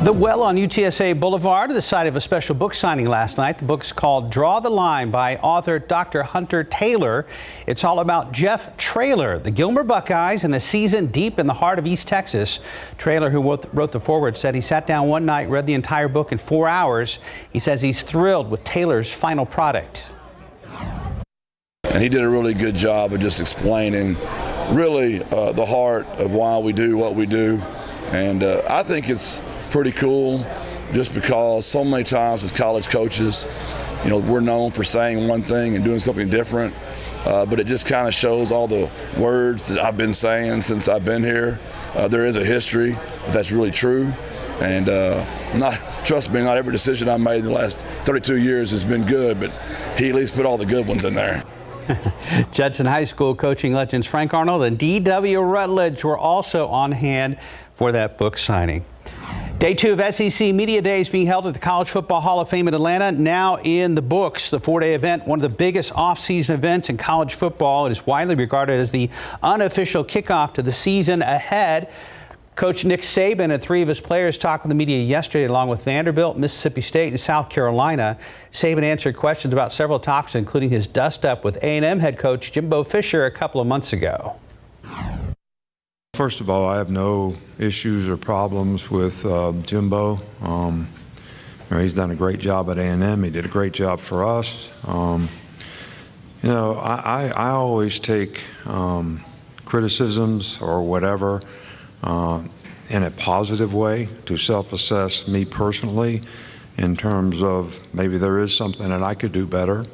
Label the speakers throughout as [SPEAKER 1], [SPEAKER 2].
[SPEAKER 1] The well on UTSA Boulevard, the site of a special book signing last night. The book's called Draw the Line by author Dr. Hunter Taylor. It's all about Jeff Traylor, the Gilmer Buckeyes, and a season deep in the heart of East Texas. Traylor, who wrote the foreword, said he sat down one night, read the entire book in 4 hours. He says he's thrilled with Taylor's final product.
[SPEAKER 2] And he did a really good job of just explaining really the heart of why we do what we do. And I think it's pretty cool just because so many times as college coaches, you know, we're known for saying one thing and doing something different, but it just kind of shows all the words that I've been saying since I've been here. There is a history that's really true, and trust me, not every decision I've made in the last 32 years has been good, but he at least put all the good ones in there.
[SPEAKER 1] Judson High School coaching legends Frank Arnold and D.W. Rutledge were also on hand for that book signing. Day 2 of SEC Media Days being held at the College Football Hall of Fame in Atlanta. Now in the books, the 4-day event, one of the biggest off-season events in college football. It is widely regarded as the unofficial kickoff to the season ahead. Coach Nick Saban and 3 of his players talked with the media yesterday, along with Vanderbilt, Mississippi State, and South Carolina. Saban answered questions about several topics, including his dust-up with A&M head coach Jimbo Fisher a couple of months ago.
[SPEAKER 3] First of all, I have no issues or problems with Jimbo. He's done a great job at A&M. He did a great job for us. You know, I always take criticisms or whatever in a positive way to self-assess me personally in terms of maybe there is something that I could do better.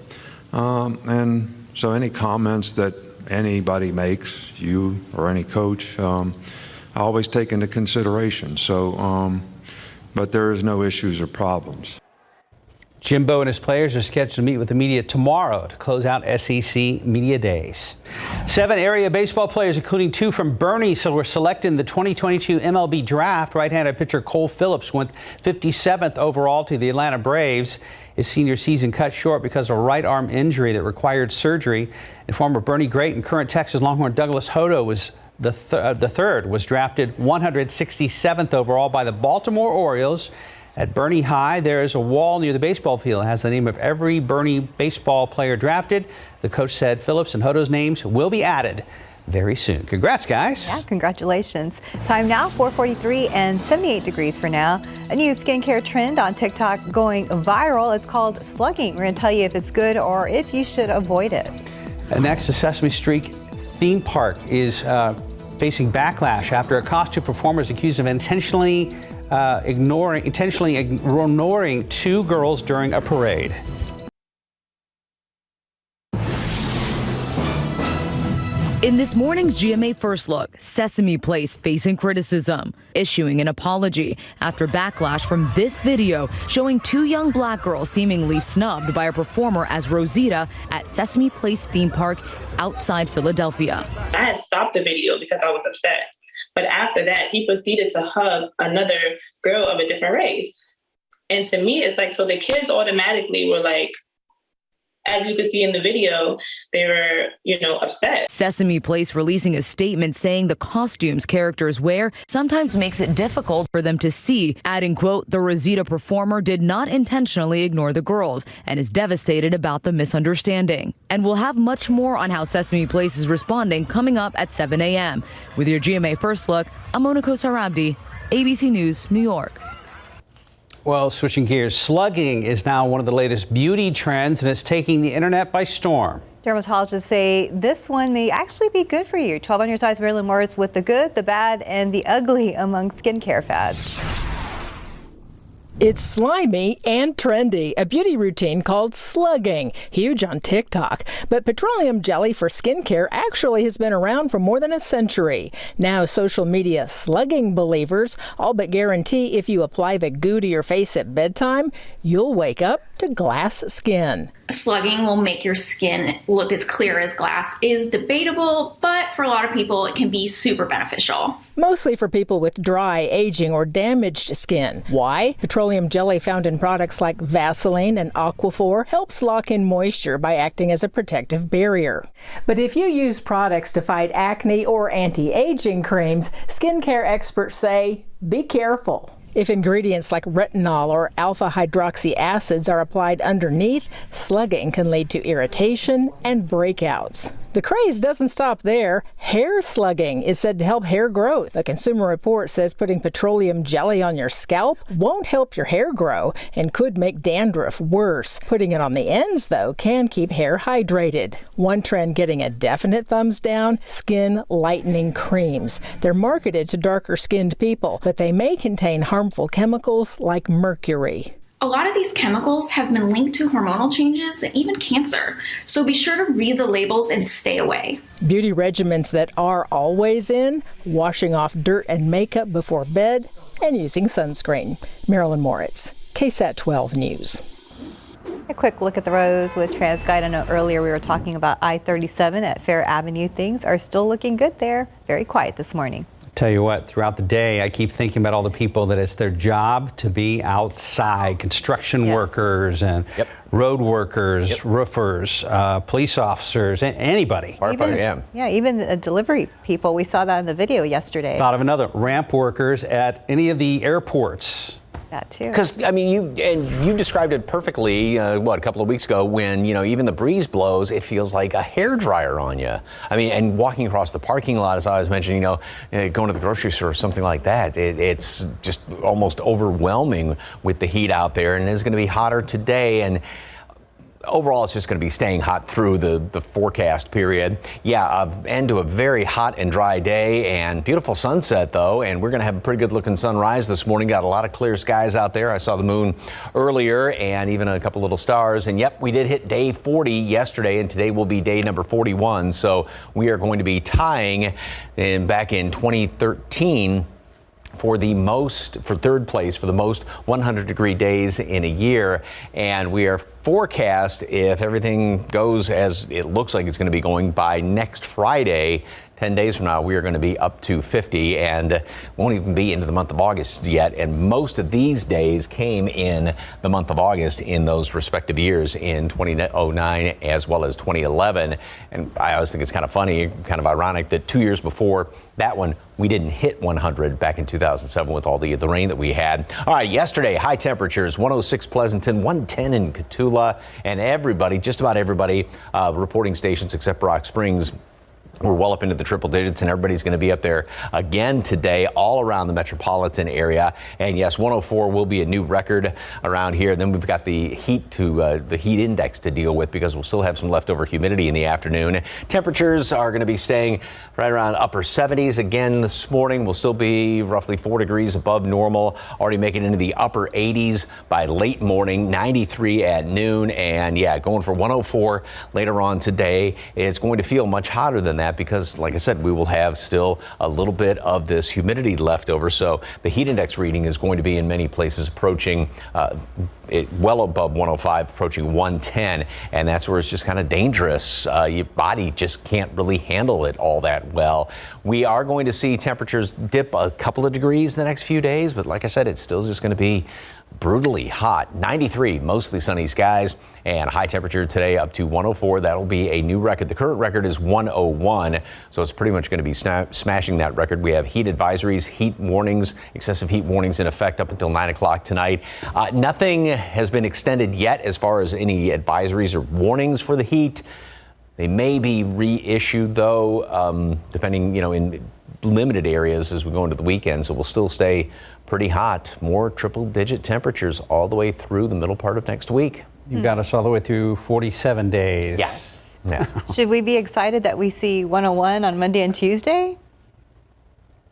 [SPEAKER 3] And so any comments that anybody makes, you or any coach, I always take into consideration. So, but there is no issues or problems.
[SPEAKER 1] Jimbo and his players are scheduled to meet with the media tomorrow to close out SEC Media Days. 7 area baseball players, including 2 from Bernie, were selected in the 2022 MLB draft. Right-handed pitcher Cole Phillips went 57th overall to the Atlanta Braves. His senior season cut short because of a right arm injury that required surgery. And former Bernie great and current Texas Longhorn Douglas Hodo was the third was drafted 167th overall by the Baltimore Orioles. At Bernie High, there is a wall near the baseball field. It has the name of every Bernie baseball player drafted. The coach said Phillips and Hodo's names will be added very soon. Congrats, guys.
[SPEAKER 4] Yeah, congratulations. Time now, 4:43 and 78 degrees for now. A new skincare trend on TikTok going viral. It's called slugging. We're going to tell you if it's good or if you should avoid it.
[SPEAKER 1] Next, the Sesame Street theme park is facing backlash after a costume performer is accused of intentionally ignoring 2 girls during a parade.
[SPEAKER 5] In this morning's GMA First Look, Sesame Place facing criticism, issuing an apology after backlash from this video showing 2 young black girls seemingly snubbed by a performer as Rosita at Sesame Place theme park outside Philadelphia.
[SPEAKER 6] I had stopped the video because I was upset. But after that, he proceeded to hug another girl of a different race. And to me, it's like, so the kids automatically were like, as you could see in the video, they were, upset.
[SPEAKER 5] Sesame Place releasing a statement saying the costumes characters wear sometimes makes it difficult for them to see, adding, quote, the Rosita performer did not intentionally ignore the girls and is devastated about the misunderstanding. And we'll have much more on how Sesame Place is responding coming up at 7 a.m. With your GMA First Look, I'm Monaco Sarabdi, ABC News, New York.
[SPEAKER 1] Well, switching gears, slugging is now one of the latest beauty trends, and it's taking the internet by storm.
[SPEAKER 4] Dermatologists say this one may actually be good for you. 12 on your side's Marilyn Moritz with the good, the bad, and the ugly among skincare fads.
[SPEAKER 7] It's slimy and trendy, a beauty routine called slugging, huge on TikTok. But petroleum jelly for skincare actually has been around for more than a century. Now social media slugging believers all but guarantee if you apply the goo to your face at bedtime, you'll wake up to glass skin.
[SPEAKER 8] Slugging will make your skin look as clear as glass is debatable, but for a lot of people it can be super beneficial.
[SPEAKER 7] Mostly for people with dry, aging, or damaged skin. Why? Petroleum jelly found in products like Vaseline and Aquaphor helps lock in moisture by acting as a protective barrier. But if you use products to fight acne or anti-aging creams, skincare experts say be careful. If ingredients like retinol or alpha-hydroxy acids are applied underneath, slugging can lead to irritation and breakouts. The craze doesn't stop there. Hair slugging is said to help hair growth. A Consumer Report says putting petroleum jelly on your scalp won't help your hair grow and could make dandruff worse. Putting it on the ends, though, can keep hair hydrated. One trend getting a definite thumbs down, skin lightening creams. They're marketed to darker-skinned people, but they may contain harmful chemicals like mercury.
[SPEAKER 8] A lot of these chemicals have been linked to hormonal changes and even cancer, so be sure to read the labels and stay away.
[SPEAKER 7] Beauty regimens that are always in, washing off dirt and makeup before bed, and using sunscreen. Marilyn Moritz, KSAT 12 News.
[SPEAKER 4] A quick look at the roads with TransGuide. I know earlier we were talking about I-37 at Fair Avenue. Things are still looking good there. Very quiet this morning.
[SPEAKER 1] Tell you what, throughout the day, I keep thinking about all the people that it's their job to be outside, construction workers and road workers, roofers, police officers, anybody.
[SPEAKER 4] Even delivery people. We saw that in the video yesterday.
[SPEAKER 1] Thought of another, ramp workers at any of the airports.
[SPEAKER 4] That too.
[SPEAKER 9] Because, I mean, you described it perfectly, a couple of weeks ago when, even the breeze blows, it feels like a hairdryer on you. I mean, and walking across the parking lot, as I was mentioning, going to the grocery store or something like that, it's just almost overwhelming with the heat out there, and it's going to be hotter today. And overall, it's just going to be staying hot through the forecast period. End to a very hot and dry day and beautiful sunset, though. And we're going to have a pretty good looking sunrise this morning. Got a lot of clear skies out there. I saw the moon earlier and even a couple little stars. And we did hit day 40 yesterday, and today will be day number 41. So we are going to be tying back in 2013 for third place for the most 100-degree days in a year. And we are forecast, if everything goes as it looks like it's going to be going, by next Friday, 10 days from now, we are going to be up to 50 and won't even be into the month of August yet. And most of these days came in the month of August in those respective years in 2009 as well as 2011. And I always think it's kind of funny, kind of ironic that 2 years before that one, we didn't hit 100 back in 2007 with all the rain that we had. All right, yesterday, high temperatures, 106 Pleasanton, 110 in Cotulla, and just about everybody, reporting stations except Rock Springs, we're well up into the triple digits, and everybody's going to be up there again today all around the metropolitan area. And yes, 104 will be a new record around here. Then we've got the heat index to deal with because we'll still have some leftover humidity in the afternoon. Temperatures are going to be staying right around upper 70s again this morning. We'll still be roughly 4 degrees above normal, already making it into the upper 80s by late morning, 93 at noon, and going for 104 later on today. It's going to feel much hotter than that because, like I said, we will have still a little bit of this humidity left over. So the heat index reading is going to be in many places approaching well above 105, approaching 110. And that's where it's just kind of dangerous. Your body just can't really handle it all that well. We are going to see temperatures dip a couple of degrees in the next few days. But like I said, it's still just going to be brutally hot. 93, mostly sunny skies, and high temperature today up to 104. That'll be a new record. The current record is 101, so it's pretty much going to be smashing that record. We have heat advisories, heat warnings, excessive heat warnings in effect up until 9 o'clock tonight. Nothing has been extended yet as far as any advisories or warnings for the heat. They may be reissued, though, depending, in limited areas as we go into the weekend, so we'll still stay pretty hot. More triple-digit temperatures all the way through the middle part of next week.
[SPEAKER 1] You've got us all the way through 47 days.
[SPEAKER 9] Yes. Yeah.
[SPEAKER 4] Should we be excited that we see 101 on Monday and Tuesday?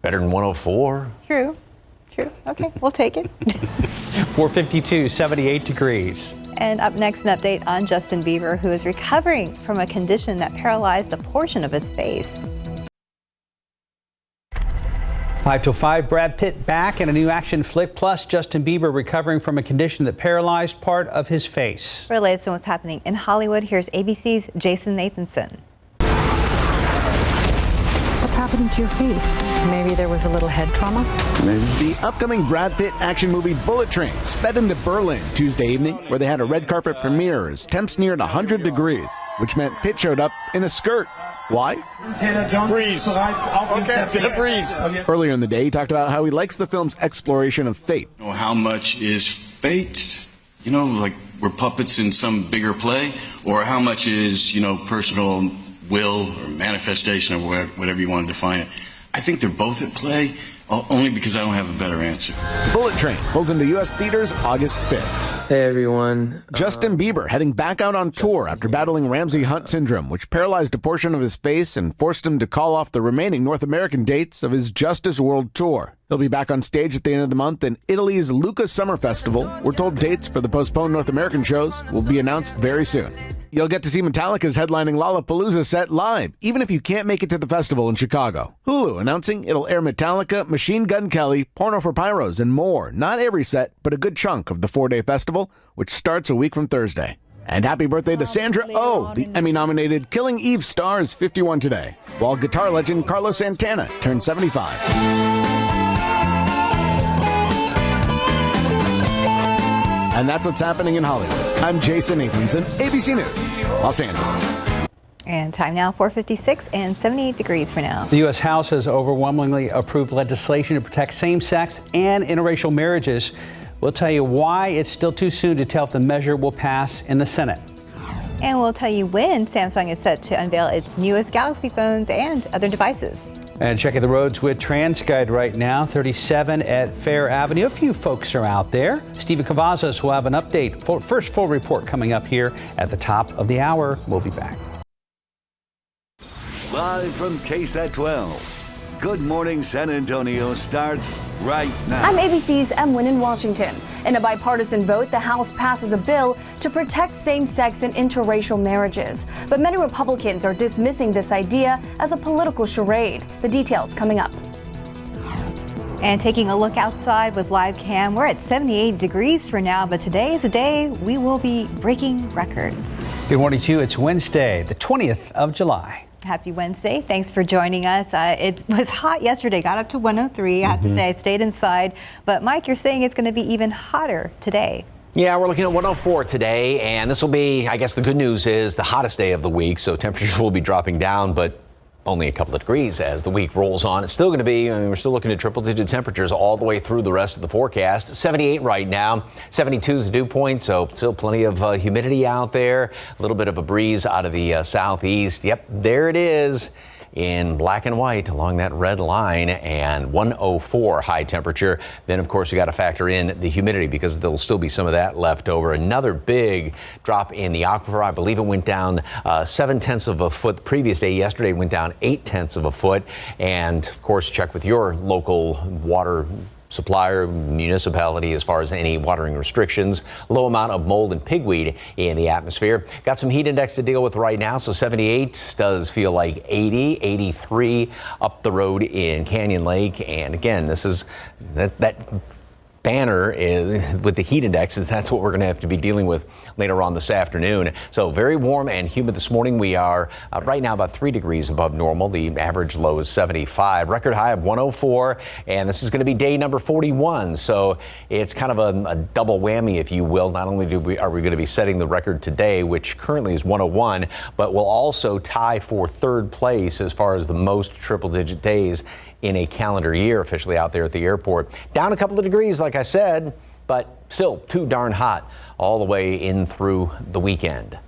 [SPEAKER 9] Better than 104.
[SPEAKER 4] True. Okay, we'll take it.
[SPEAKER 1] 452, 78 degrees.
[SPEAKER 4] And up next, an update on Justin Bieber, who is recovering from a condition that paralyzed a portion of his face.
[SPEAKER 1] 5 till 5, Brad Pitt back in a new action flick. Plus, Justin Bieber recovering from a condition that paralyzed part of his face.
[SPEAKER 4] For the latest on what's happening in Hollywood, here's ABC's Jason Nathanson.
[SPEAKER 10] What's happening to your face? Maybe there was a little head trauma?
[SPEAKER 11] Maybe. The upcoming Brad Pitt action movie Bullet Train sped into Berlin Tuesday evening, where they had a red carpet premiere as temps neared 100 degrees, which meant Pitt showed up in a skirt. Why?
[SPEAKER 12] Breeze. Okay, the breeze.
[SPEAKER 11] Earlier in the day, he talked about how he likes the film's exploration of fate.
[SPEAKER 13] How much is fate? You know, like we're puppets in some bigger play, or how much is, personal will or manifestation or whatever you want to define it. I think they're both at play, only because I don't have a better answer.
[SPEAKER 11] Bullet Train pulls into U.S. theaters August 5th.
[SPEAKER 14] Hey, everyone.
[SPEAKER 11] Justin Bieber heading back out on tour after battling Ramsay Hunt syndrome, which paralyzed a portion of his face and forced him to call off the remaining North American dates of his Justice World Tour. He'll be back on stage at the end of the month in Italy's Lucca Summer Festival. We're told dates for the postponed North American shows will be announced very soon. You'll get to see Metallica's headlining Lollapalooza set live, even if you can't make it to the festival in Chicago. Hulu announcing it'll air Metallica, Machine Gun Kelly, Porno for Pyros, and more. Not every set, but a good chunk of the 4-day festival, which starts a week from Thursday. And happy birthday to Sandra Oh! The Emmy-nominated Killing Eve star is 51 today, while guitar legend Carlos Santana turned 75. And that's what's happening in Hollywood. I'm Jason Nathanson, ABC News, Los Angeles.
[SPEAKER 4] And time now, 4:56 and 78 degrees for now.
[SPEAKER 1] The U.S. House has overwhelmingly approved legislation to protect same-sex and interracial marriages. We'll tell you why it's still too soon to tell if the measure will pass in the Senate.
[SPEAKER 4] And we'll tell you when Samsung is set to unveil its newest Galaxy phones and other devices.
[SPEAKER 1] And checking the roads with TransGuide right now, 37 at Fair Avenue. A few folks are out there. Stephen Cavazos will have an update. First full report coming up here at the top of the hour. We'll be back.
[SPEAKER 15] Live from KSAT 12. Good Morning San Antonio starts right now.
[SPEAKER 16] I'm ABC's Emwin in Washington. In a bipartisan vote, the House passes a bill to protect same-sex and interracial marriages. But many Republicans are dismissing this idea as a political charade. The details coming up.
[SPEAKER 4] And taking a look outside with live cam, we're at 78 degrees for now, but today is a day we will be breaking records.
[SPEAKER 1] Good morning to you. It's Wednesday, the 20th of July.
[SPEAKER 4] Happy Wednesday. Thanks for joining us. It was hot yesterday, got up to 103. I have to say I stayed inside. But Mike, you're saying it's going to be even hotter today.
[SPEAKER 9] Yeah, we're looking at 104 today, and this will be, I guess the good news is, the hottest day of the week, so temperatures will be dropping down, but only a couple of degrees as the week rolls on. It's still going to be, we're still looking at triple-digit temperatures all the way through the rest of the forecast. 78 right now, 72 is the dew point, so still plenty of humidity out there. A little bit of a breeze out of the southeast. Yep, there it is in black and white along that red line, and 104 high temperature. Then, of course, we got to factor in the humidity because there'll still be some of that left over. Another big drop in the aquifer. I believe it went down 0.7 of a foot the previous day. Yesterday went down 0.8 of a foot. And, of course, check with your local water supplier, municipality, as far as any watering restrictions. Low amount of mold and pigweed in the atmosphere. Got some heat index to deal with right now, so 78 does feel like 80, 83 up the road in Canyon Lake. And again, this is that banner is, with the heat indexes, that's what we're going to have to be dealing with later on this afternoon. So very warm and humid this morning. We are right now about 3 degrees above normal. The average low is 75. Record high of 104. And this is going to be day number 41. So it's kind of a double whammy, if you will. Not only are we going to be setting the record today, which currently is 101, but we'll also tie for third place as far as the most triple-digit days in a calendar year officially out there at the airport. Down a couple of degrees, like I said, but still too darn hot all the way in through the weekend.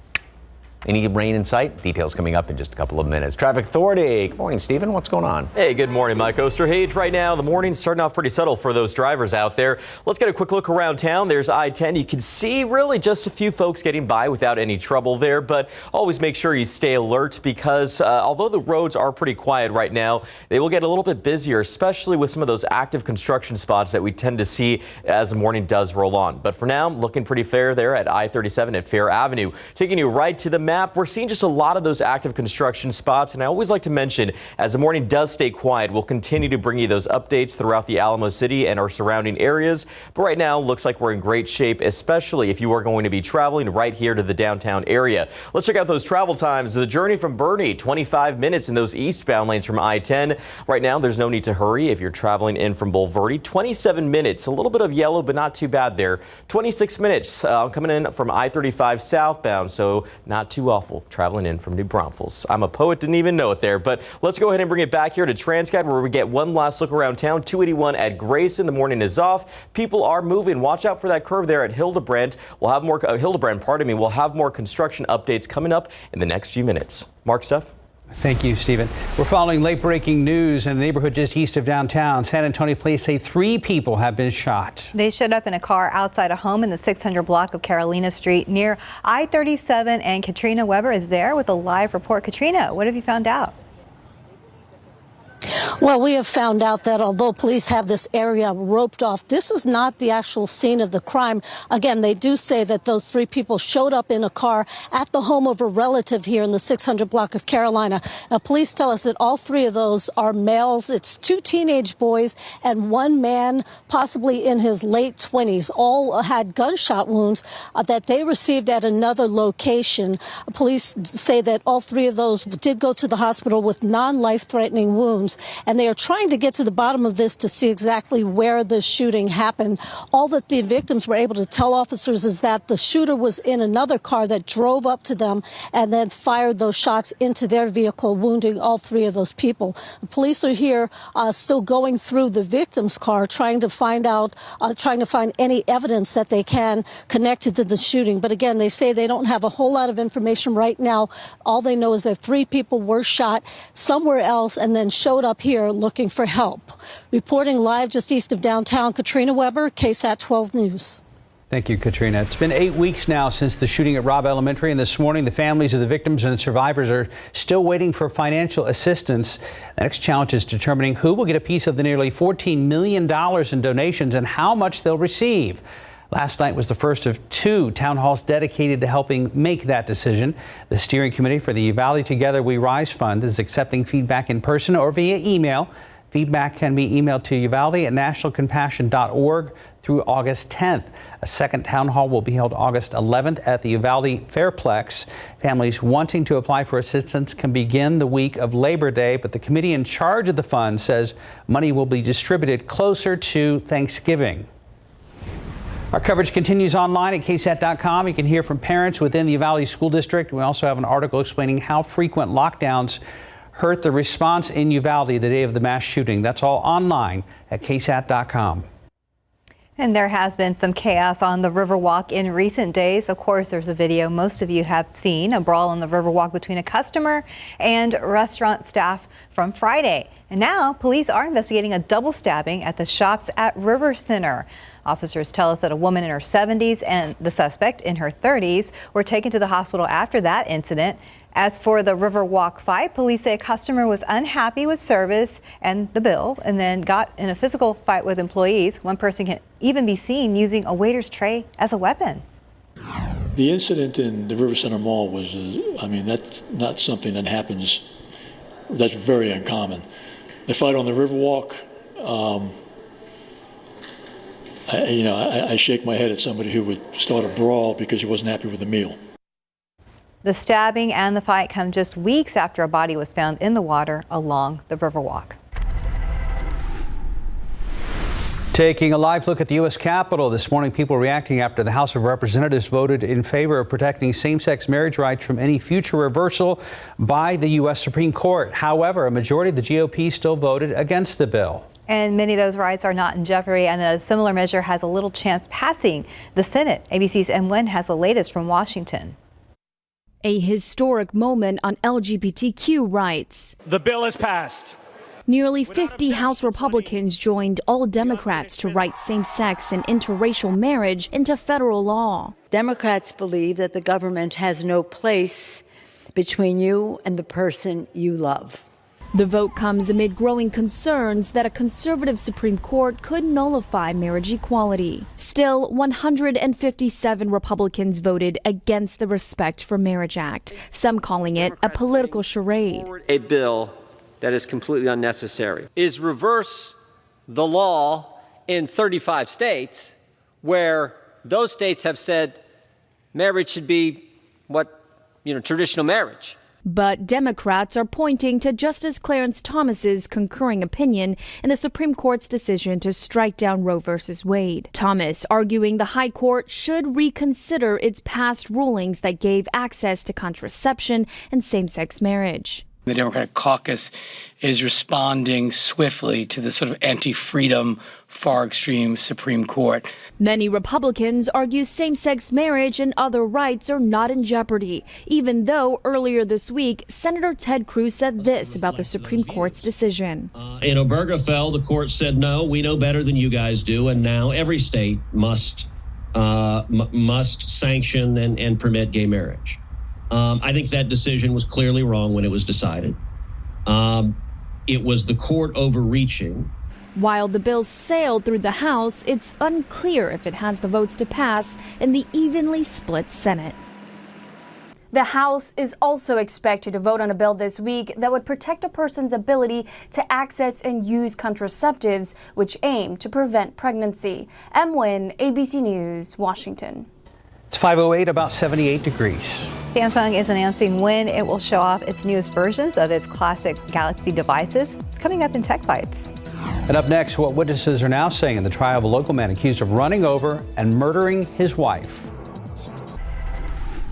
[SPEAKER 9] Any rain in sight? Details coming up in just a couple of minutes. Traffic Authority. Good morning, Stephen. What's going on?
[SPEAKER 17] Hey, good morning, Mike Osterhage. Right now, the morning's starting off pretty subtle for those drivers out there. Let's get a quick look around town. There's I-10. You can see really just a few folks getting by without any trouble there, but always make sure you stay alert because although the roads are pretty quiet right now, they will get a little bit busier, especially with some of those active construction spots that we tend to see as the morning does roll on. But for now, looking pretty fair there at I-37 at Fair Avenue. Taking you right to the map, we're seeing just a lot of those active construction spots, and I always like to mention, as the morning does stay quiet, we'll continue to bring you those updates throughout the Alamo City and our surrounding areas. But right now, looks like we're in great shape, especially if you are going to be traveling right here to the downtown area. Let's check out those travel times. The journey from Bernie, 25 minutes in those eastbound lanes from I-10. Right now, there's no need to hurry if you're traveling in from Bulverde. 27 minutes, a little bit of yellow, but not too bad there. 26 minutes coming in from I-35 southbound, so not too too awful traveling in from New Braunfels. I'm a poet, didn't even know it there, but let's go ahead and bring it back here to Transcat where we get one last look around town. 281 at Grayson. The morning is off. People are moving. Watch out for that curve there at Hildebrand. We'll have more We'll have more construction updates coming up in the next few minutes. Mark, Steph.
[SPEAKER 1] Thank you, Stephen. We're following late-breaking news in a neighborhood just east of downtown. San Antonio police say 3 people have been shot.
[SPEAKER 4] They showed up in a car outside a home in the 600 block of Carolina Street near I-37, and Katrina Weber is there with a live report. Katrina, what have you found out?
[SPEAKER 14] Well, we have found out that although police have this area roped off, this is not the actual scene of the crime. Again, they do say that those 3 people showed up in a car at the home of a relative here in the 600 block of Carolina. Now, police tell us that all 3 of those are males. It's 2 teenage boys and 1 man, possibly in his late 20s. All had gunshot wounds that they received at another location. Police say that all 3 of those did go to the hospital with non-life-threatening wounds. And they are trying to get to the bottom of this to see exactly where the shooting happened. All that the victims were able to tell officers is that the shooter was in another car that drove up to them and then fired those shots into their vehicle, wounding all 3 of those people. The police are here still going through the victim's car, trying to find any evidence that they can connected to the shooting. But again, they say they don't have a whole lot of information right now. All they know is that 3 people were shot somewhere else and then showed up here looking for help. Reporting live just east of downtown, Katrina Weber, KSAT 12 News.
[SPEAKER 1] Thank you, Katrina. It's been 8 weeks now since the shooting at Robb Elementary, and this morning the families of the victims and survivors are still waiting for financial assistance. The next challenge is determining who will get a piece of the nearly $14 million in donations and how much they'll receive. Last night was the first of 2 town halls dedicated to helping make that decision. The steering committee for the Uvalde Together We Rise Fund is accepting feedback in person or via email. Feedback can be emailed to uvalde@nationalcompassion.org through August 10th. A second town hall will be held August 11th at the Uvalde Fairplex. Families wanting to apply for assistance can begin the week of Labor Day, but the committee in charge of the fund says money will be distributed closer to Thanksgiving. Our coverage continues online at KSAT.com. You can hear from parents within the Uvalde School District. We also have an article explaining how frequent lockdowns hurt the response in Uvalde the day of the mass shooting. That's all online at KSAT.com.
[SPEAKER 4] And there has been some chaos on the Riverwalk in recent days. Of course, there's a video most of you have seen, a brawl on the Riverwalk between a customer and restaurant staff from Friday. And now police are investigating a double stabbing at the shops at River Center. Officers tell us that a woman in her 70s and the suspect in her 30s were taken to the hospital after that incident. As for the Riverwalk fight, police say a customer was unhappy with service and the bill and then got in a physical fight with employees. One person can even be seen using a waiter's tray as a weapon.
[SPEAKER 18] The incident in the River Center Mall was, that's not something that happens. That's very uncommon. The fight on the Riverwalk, I shake my head at somebody who would start a brawl because he wasn't happy with the meal.
[SPEAKER 4] The stabbing and the fight come just weeks after a body was found in the water along the Riverwalk.
[SPEAKER 1] Taking a live look at the U.S. Capitol this morning, people reacting after the House of Representatives voted in favor of protecting same-sex marriage rights from any future reversal by the U.S. Supreme Court. However, a majority of the GOP still voted against the bill.
[SPEAKER 4] And many of those rights are not in jeopardy, and a similar measure has a little chance passing the Senate. ABC's M1 has the latest from Washington.
[SPEAKER 19] A historic moment on LGBTQ rights.
[SPEAKER 12] The bill is passed.
[SPEAKER 19] Nearly 50 House Republicans joined all Democrats to write same-sex and interracial marriage into federal law.
[SPEAKER 20] Democrats believe that the government has no place between you and the person you love.
[SPEAKER 19] The vote comes amid growing concerns that a conservative Supreme Court could nullify marriage equality. Still, 157 Republicans voted against the Respect for Marriage Act, some calling it a political charade.
[SPEAKER 21] A bill that is completely unnecessary is reverse the law in 35 states where those states have said marriage should be traditional marriage.
[SPEAKER 19] But Democrats are pointing to Justice Clarence Thomas's concurring opinion in the Supreme Court's decision to strike down Roe v. Wade. Thomas arguing the High Court should reconsider its past rulings that gave access to contraception and same-sex marriage.
[SPEAKER 2] The Democratic caucus is responding swiftly to the sort of anti-freedom, far-extreme Supreme Court.
[SPEAKER 19] Many Republicans argue same-sex marriage and other rights are not in jeopardy, even though earlier this week, Senator Ted Cruz said this about the Supreme Court's decision.
[SPEAKER 22] In Obergefell, the court said, no, we know better than you guys do, and now every state must sanction and permit gay marriage. I think that decision was clearly wrong when it was decided. It was the court overreaching.
[SPEAKER 19] While the bill sailed through the House, it's unclear if it has the votes to pass in the evenly split Senate.
[SPEAKER 16] The House is also expected to vote on a bill this week that would protect a person's ability to access and use contraceptives, which aim to prevent pregnancy. M. Nguyen, ABC News, Washington.
[SPEAKER 1] It's 5:08, about 78 degrees.
[SPEAKER 4] Samsung is announcing when it will show off its newest versions of its classic Galaxy devices. It's coming up in Tech Bites.
[SPEAKER 1] And up next, what witnesses are now saying in the trial of a local man accused of running over and murdering his wife.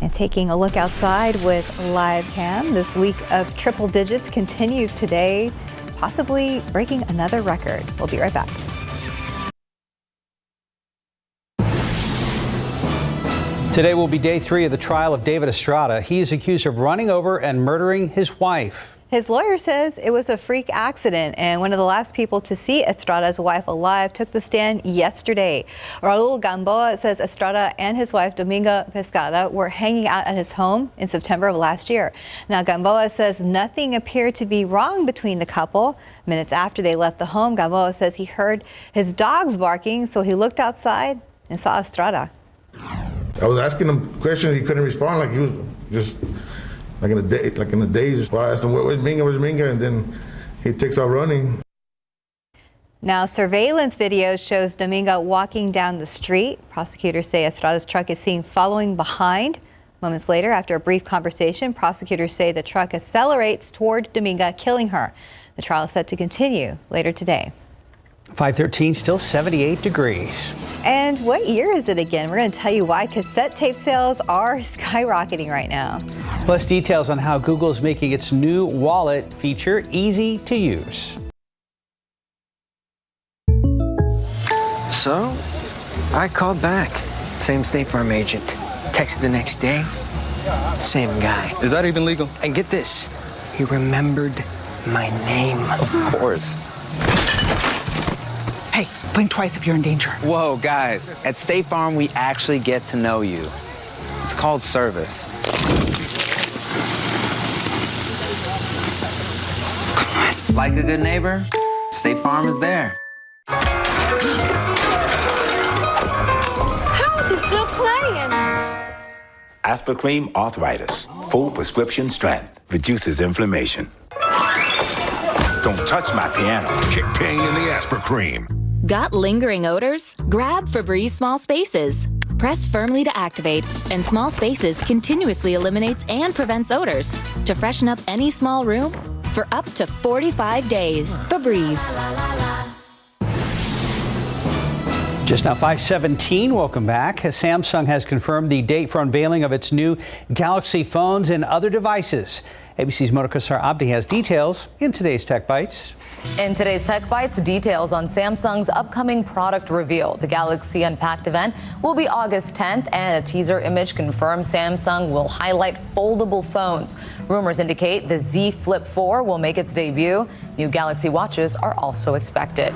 [SPEAKER 4] And taking a look outside with live cam, this week of triple digits continues today, possibly breaking another record. We'll be right back.
[SPEAKER 1] Today will be day 3 of the trial of David Estrada. He is accused of running over and murdering his wife.
[SPEAKER 4] His lawyer says it was a freak accident, and one of the last people to see Estrada's wife alive took the stand yesterday. Raul Gamboa says Estrada and his wife, Dominga Pescada, were hanging out at his home in September of last year. Now, Gamboa says nothing appeared to be wrong between the couple. Minutes after they left the home, Gamboa says he heard his dogs barking, so he looked outside and saw Estrada.
[SPEAKER 23] I was asking him questions, he couldn't respond, like he was just like in a daze. So I asked him, where's Minga? And then he takes off running.
[SPEAKER 4] Now, surveillance video shows Dominga walking down the street. Prosecutors say Estrada's truck is seen following behind. Moments later, after a brief conversation, prosecutors say the truck accelerates toward Dominga, killing her. The trial is set to continue later today.
[SPEAKER 1] 5:13, still 78 degrees.
[SPEAKER 4] And what year is it again? We're going to tell you why cassette tape sales are skyrocketing right now.
[SPEAKER 1] Plus details on how Google is making its new wallet feature easy to use.
[SPEAKER 24] So, I called back. Same State Farm agent. Texted the next day. Same guy.
[SPEAKER 25] Is that even legal?
[SPEAKER 24] And get this, he remembered my name.
[SPEAKER 25] Of course.
[SPEAKER 26] Hey, blink twice if you're in danger.
[SPEAKER 25] Whoa, guys. At State Farm, we actually get to know you. It's called service. Like a good neighbor, State Farm is there.
[SPEAKER 27] How is he still playing?
[SPEAKER 28] Aspercream Arthritis. Full prescription strength. Reduces inflammation. Don't touch my piano.
[SPEAKER 29] Kick pain in the Aspercream.
[SPEAKER 30] Got lingering odors? Grab Febreze Small Spaces. Press firmly to activate, and Small Spaces continuously eliminates and prevents odors to freshen up any small room for up to 45 days. Febreze.
[SPEAKER 1] Just now 5:17, welcome back. Samsung has confirmed the date for unveiling of its new Galaxy phones and other devices. ABC's Monokosar Abdi has details in today's Tech Bites.
[SPEAKER 5] In today's Tech Bites, details on Samsung's upcoming product reveal. The Galaxy Unpacked event will be August 10th, and a teaser image confirms Samsung will highlight foldable phones. Rumors indicate the Z Flip 4 will make its debut. New Galaxy watches are also expected.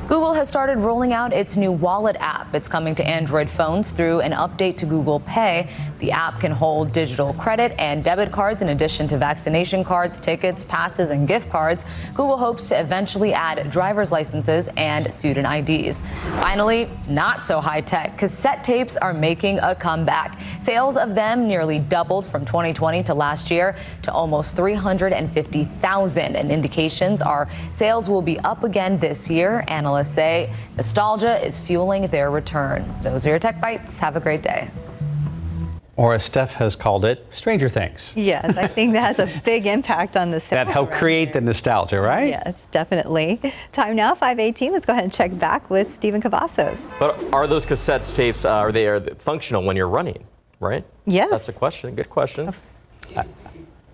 [SPEAKER 5] Google has started rolling out its new Wallet app. It's coming to Android phones through an update to Google Pay. The app can hold digital credit and debit cards in addition to vaccination cards, tickets, passes, and gift cards. Google hopes to eventually add driver's licenses and student IDs. Finally, not so high tech, cassette tapes are making a comeback. Sales of them nearly doubled from 2020 to last year to almost 350,000, and indications are sales will be up again this year. Analysts say nostalgia is fueling their return. Those are your Tech Bites. Have a great day.
[SPEAKER 1] Or as Steph has called it, Stranger Things.
[SPEAKER 4] Yes, I think that has a big impact on the sales.
[SPEAKER 1] That helped create the nostalgia, right?
[SPEAKER 4] Yes, definitely. Time now, 5:18. Let's go ahead and check back with Stephen Cavazos.
[SPEAKER 17] But are those cassette tapes, are they functional when you're running, right?
[SPEAKER 4] Yes.
[SPEAKER 17] That's a question. Good question.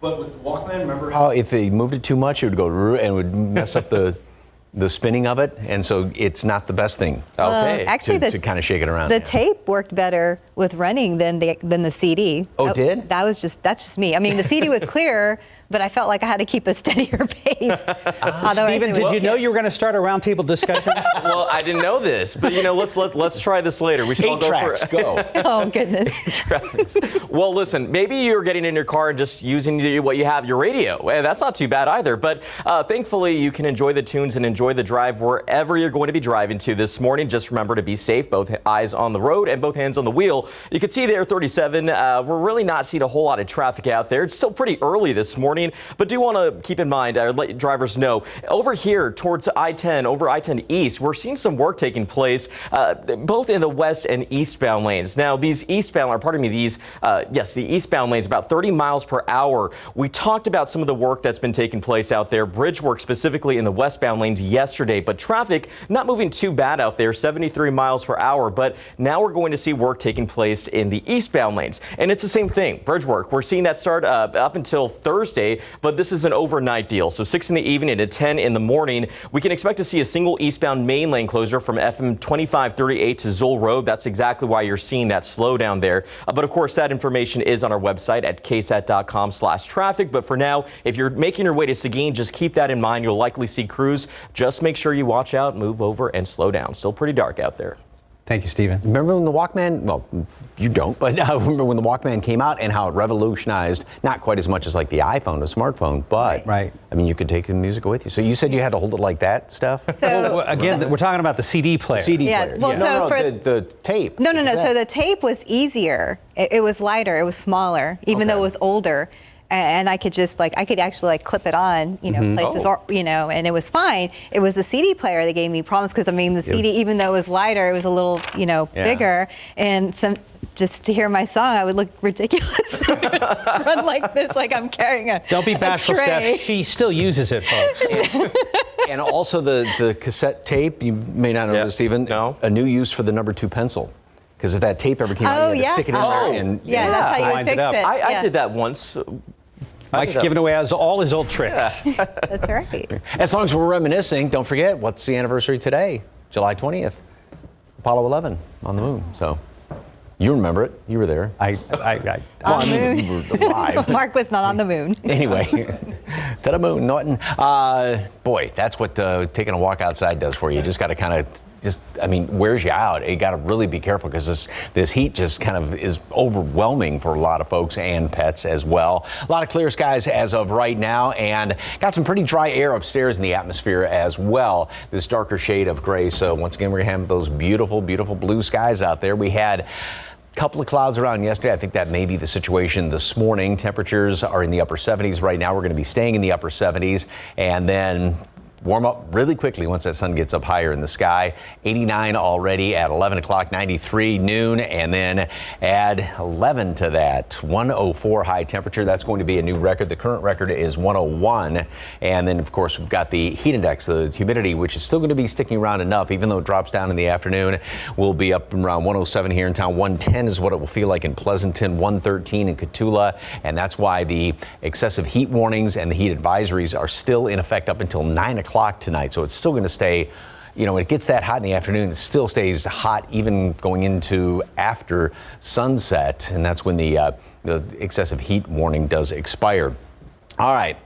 [SPEAKER 3] But with the Walkman, remember how if they moved it too much, it would go and would mess up the spinning of it, and so it's not the best thing.
[SPEAKER 17] Okay.
[SPEAKER 4] Actually,
[SPEAKER 3] to kind of shake it around.
[SPEAKER 4] The tape worked better with running than the CD.
[SPEAKER 3] Oh, did?
[SPEAKER 4] That's just me. I mean, the CD was clearer, but I felt like I had to keep a steadier pace.
[SPEAKER 1] Stephen, did you know you were going to start a roundtable discussion?
[SPEAKER 17] Well, I didn't know this, but let's try this later. We should all go
[SPEAKER 3] tracks, go.
[SPEAKER 4] Oh goodness.
[SPEAKER 17] Well, listen, maybe you're getting in your car and just using what you have, your radio. That's not too bad either. But thankfully, you can enjoy the tunes and enjoy the drive wherever you're going to be driving to this morning. Just remember to be safe, both eyes on the road and both hands on the wheel. You can see there 37. We're really not seeing a whole lot of traffic out there. It's still pretty early this morning. But do want to keep in mind, let drivers know, over here towards I-10, over I-10 East, we're seeing some work taking place, both in the west and eastbound lanes. Now, the eastbound lanes, about 30 miles per hour. We talked about some of the work that's been taking place out there, bridge work specifically in the westbound lanes yesterday, but traffic not moving too bad out there, 73 miles per hour. But now we're going to see work taking place in the eastbound lanes. And it's the same thing, bridge work. We're seeing that start up until Thursday. But this is an overnight deal. So 6 in the evening to 10 in the morning. We can expect to see a single eastbound main lane closure from FM 2538 to Zoll Road. That's exactly why you're seeing that slowdown there. But of course, that information is on our website at ksat.com/traffic. But for now, if you're making your way to Seguin, just keep that in mind. You'll likely see crews. Just make sure you watch out, move over, and slow down. Still pretty dark out there.
[SPEAKER 1] Thank you, Stephen.
[SPEAKER 3] Remember when the Walkman, well, you don't, but remember when the Walkman came out and how it revolutionized, not quite as much as like the iPhone, a smartphone, but
[SPEAKER 1] right.
[SPEAKER 3] I mean, you could take the music with you. So you said you had to hold it like that, Steph?
[SPEAKER 4] So
[SPEAKER 1] again, we're talking about the CD player.
[SPEAKER 3] player.
[SPEAKER 4] Well,
[SPEAKER 3] yeah.
[SPEAKER 4] so
[SPEAKER 3] the tape.
[SPEAKER 4] No. So the tape was easier. It was lighter. It was smaller, even though it was older. And I could actually clip it on, places, or, and it was fine. It was the CD player that gave me problems because, I mean, the CD, even though it was lighter, it was a little, bigger. And just to hear my song, I would look ridiculous. Run like this, like I'm carrying a
[SPEAKER 1] Don't be bashful, Steph. She still uses it, folks.
[SPEAKER 3] And also the cassette tape, you may not know this, Stephen, a new use for the number 2 pencil. Because if that tape ever came out, you had to stick it in there. And,
[SPEAKER 4] that's how you would fix it.
[SPEAKER 17] I did that once.
[SPEAKER 1] Mike's giving away all his old tricks.
[SPEAKER 4] That's right.
[SPEAKER 3] As long as we're reminiscing, don't forget, what's the anniversary today? July 20th. Apollo 11 on the moon. So you remember it. You were there.
[SPEAKER 4] On the moon.
[SPEAKER 3] You were alive.
[SPEAKER 4] Mark was not on the moon.
[SPEAKER 3] Anyway, to the moon, Norton. Boy, that's what taking a walk outside does for you. You just got to kind of wears you out. You got to really be careful because this heat just kind of is overwhelming for a lot of folks and pets as well. A lot of clear skies as of right now, and got some pretty dry air upstairs in the atmosphere as well. This darker shade of gray. So once again, we're going to have those beautiful, beautiful blue skies out there. We had couple of clouds around yesterday. I think that may be the situation this morning. Temperatures are in the upper 70s right now. We're going to be staying in the upper 70s and then warm up really quickly once that sun gets up higher in the sky. 89 already at 11 o'clock, 93 noon, and then add 11 to that. 104 high temperature. That's going to be a new record. The current record is 101. And then, of course, we've got the heat index, the humidity, which is still going to be sticking around enough, even though it drops down in the afternoon. We'll be up around 107 here in town. 110 is what it will feel like in Pleasanton, 113 in Cotulla. And that's why the excessive heat warnings and the heat advisories are still in effect up until 9 o'clock tonight. So it's still going to stay, it gets that hot in the afternoon. It still stays hot even going into after sunset. And that's when the excessive heat warning does expire. All right.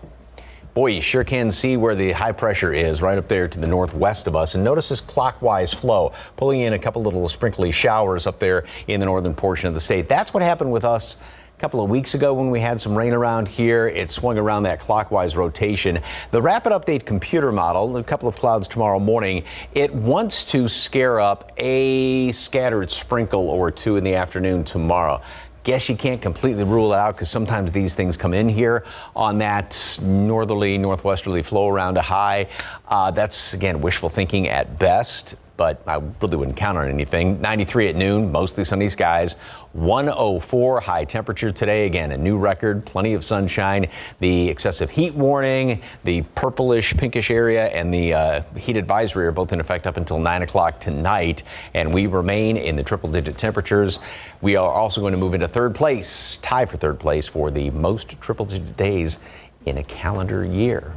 [SPEAKER 3] Boy, you sure can see where the high pressure is right up there to the northwest of us. And notice this clockwise flow, pulling in a couple little sprinkly showers up there in the northern portion of the state. That's what happened with us a couple of weeks ago when we had some rain around here. It swung around that clockwise rotation. The rapid update computer model, a couple of clouds tomorrow morning, it wants to scare up a scattered sprinkle or two in the afternoon tomorrow. Guess you can't completely rule it out because sometimes these things come in here on that northerly, northwesterly flow around a high. That's, again, wishful thinking at best. but I really wouldn't count on anything. 93 at noon, mostly sunny skies. 104 high temperature today. Again, a new record, plenty of sunshine. The excessive heat warning, the purplish, pinkish area, and the heat advisory are both in effect up until 9 o'clock tonight. And we remain in the triple-digit temperatures. We are also going to move into third place, tied for third place for the most triple-digit days in a calendar year.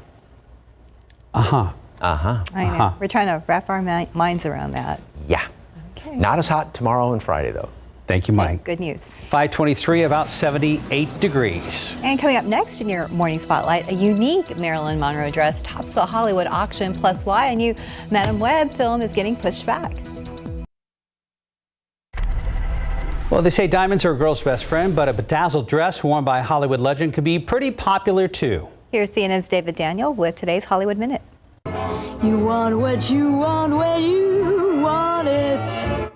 [SPEAKER 4] I know. We're trying to wrap our minds around that.
[SPEAKER 3] Yeah.
[SPEAKER 4] Okay.
[SPEAKER 3] Not as hot tomorrow and Friday, though.
[SPEAKER 1] Thank you, Mike.
[SPEAKER 4] Good news.
[SPEAKER 1] 523, about 78 degrees.
[SPEAKER 4] And coming up next in your morning spotlight, a unique Marilyn Monroe dress tops the Hollywood auction, plus why a new Madame Web film is getting pushed back.
[SPEAKER 1] Well, they say diamonds are a girl's best friend, but a bedazzled dress worn by a Hollywood legend could be pretty popular, too.
[SPEAKER 4] Here's CNN's David Daniel with today's Hollywood Minute.
[SPEAKER 6] You want what you want when you want it.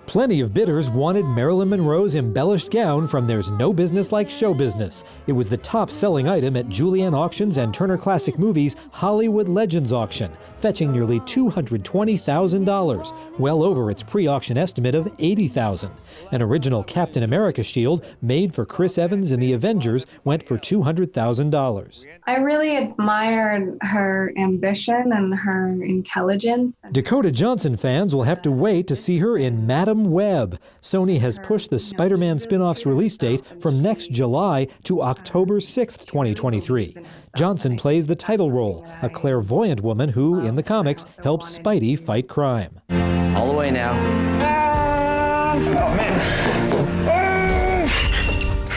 [SPEAKER 7] Plenty of bidders wanted Marilyn Monroe's embellished gown from There's No Business Like Show Business. It was the top-selling item at Julianne Auctions and Turner Classic Movies' Hollywood Legends auction, fetching nearly $220,000, well over its pre-auction estimate of $80,000. An original Captain America shield made for Chris Evans in The Avengers went for $200,000.
[SPEAKER 8] I really admired her ambition and her intelligence.
[SPEAKER 7] Dakota Johnson fans will have to wait to see her in Madame Web. Sony has pushed the Spider-Man spin-off's release date from next July to October 6th, 2023. Johnson plays the title role, a clairvoyant woman who, in the comics, helps Spidey fight crime.
[SPEAKER 25] All the way now.
[SPEAKER 7] Oh, man.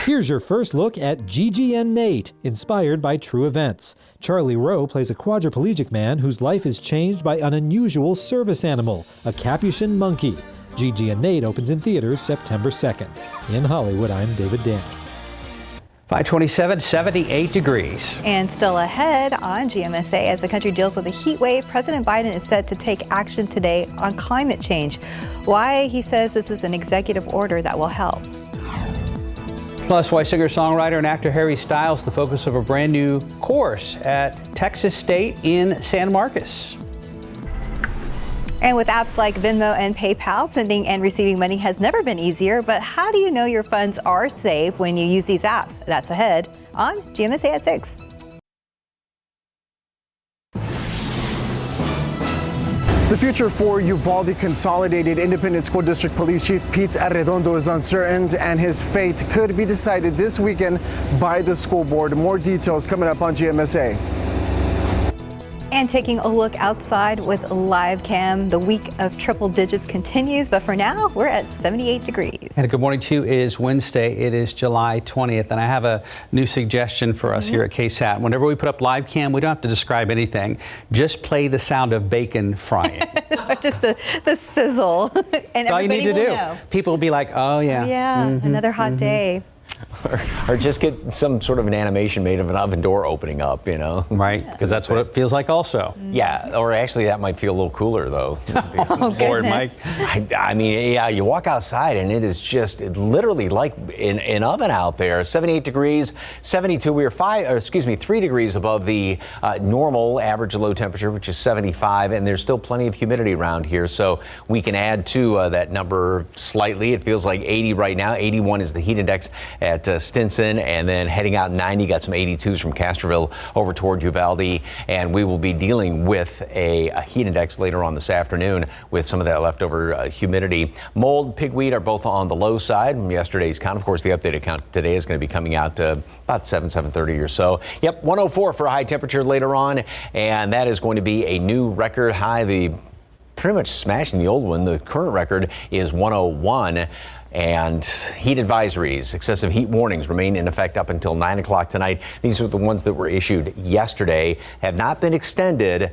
[SPEAKER 7] Here's your first look at Gigi and Nate, inspired by true events. Charlie Rowe plays a quadriplegic man whose life is changed by an unusual service animal, a Capuchin monkey. Gigi and Nate opens in theaters September 2nd. In Hollywood, I'm David Daniel.
[SPEAKER 1] 527, 78 degrees.
[SPEAKER 4] And still ahead on GMSA, as the country deals with a heat wave, President Biden is set to take action today on climate change. Why, he says this is an executive order that will help.
[SPEAKER 1] Plus, why singer-songwriter and actor Harry Styles the focus of a brand new course at Texas State in San Marcos.
[SPEAKER 4] And with apps like Venmo and PayPal, sending and receiving money has never been easier. But how do you know your funds are safe when you use these apps? That's ahead on GMSA at 6.
[SPEAKER 9] The future for Uvalde Consolidated Independent School District Police Chief Pete Arredondo is uncertain, and his fate could be decided this weekend by the school board. More details coming up on GMSA.
[SPEAKER 4] And taking a look outside with live cam, the week of triple digits continues, but for now, we're at 78 degrees.
[SPEAKER 1] And good morning to you. It is Wednesday. It is July 20th, and I have a new suggestion for us here at KSAT. Whenever we put up live cam, we don't have to describe anything. Just play the sound of bacon frying.
[SPEAKER 4] Just the sizzle. And
[SPEAKER 1] that's all you need to do.
[SPEAKER 4] Know.
[SPEAKER 1] People will be like, oh, yeah.
[SPEAKER 4] Yeah, another hot day.
[SPEAKER 3] Or just get some sort of an animation made of an oven door opening up, you know?
[SPEAKER 1] Right, because that's what it feels like also.
[SPEAKER 3] Yeah, or actually that might feel a little cooler, though.
[SPEAKER 4] Oh,
[SPEAKER 1] Lord, Mike.
[SPEAKER 3] I mean, yeah, you walk outside and it is just literally like an oven out there. 78 degrees, 72. We are 3 degrees above the normal average low temperature, which is 75, and there's still plenty of humidity around here, so we can add to that number slightly. It feels like 80 right now. 81 is the heat index at Stinson, and then heading out 90, got some 82s from Castroville over toward Uvalde, and we will be dealing with a heat index later on this afternoon with some of that leftover humidity. Mold, pigweed are both on the low side from yesterday's count. Of course, the updated count today is going to be coming out about 7:30 or so. Yep, 104 for a high temperature later on, and that is going to be a new record high. Pretty much smashing the old one. The current record is 101. And heat advisories, excessive heat warnings remain in effect up until 9 o'clock tonight. These are the ones that were issued yesterday, have not been extended.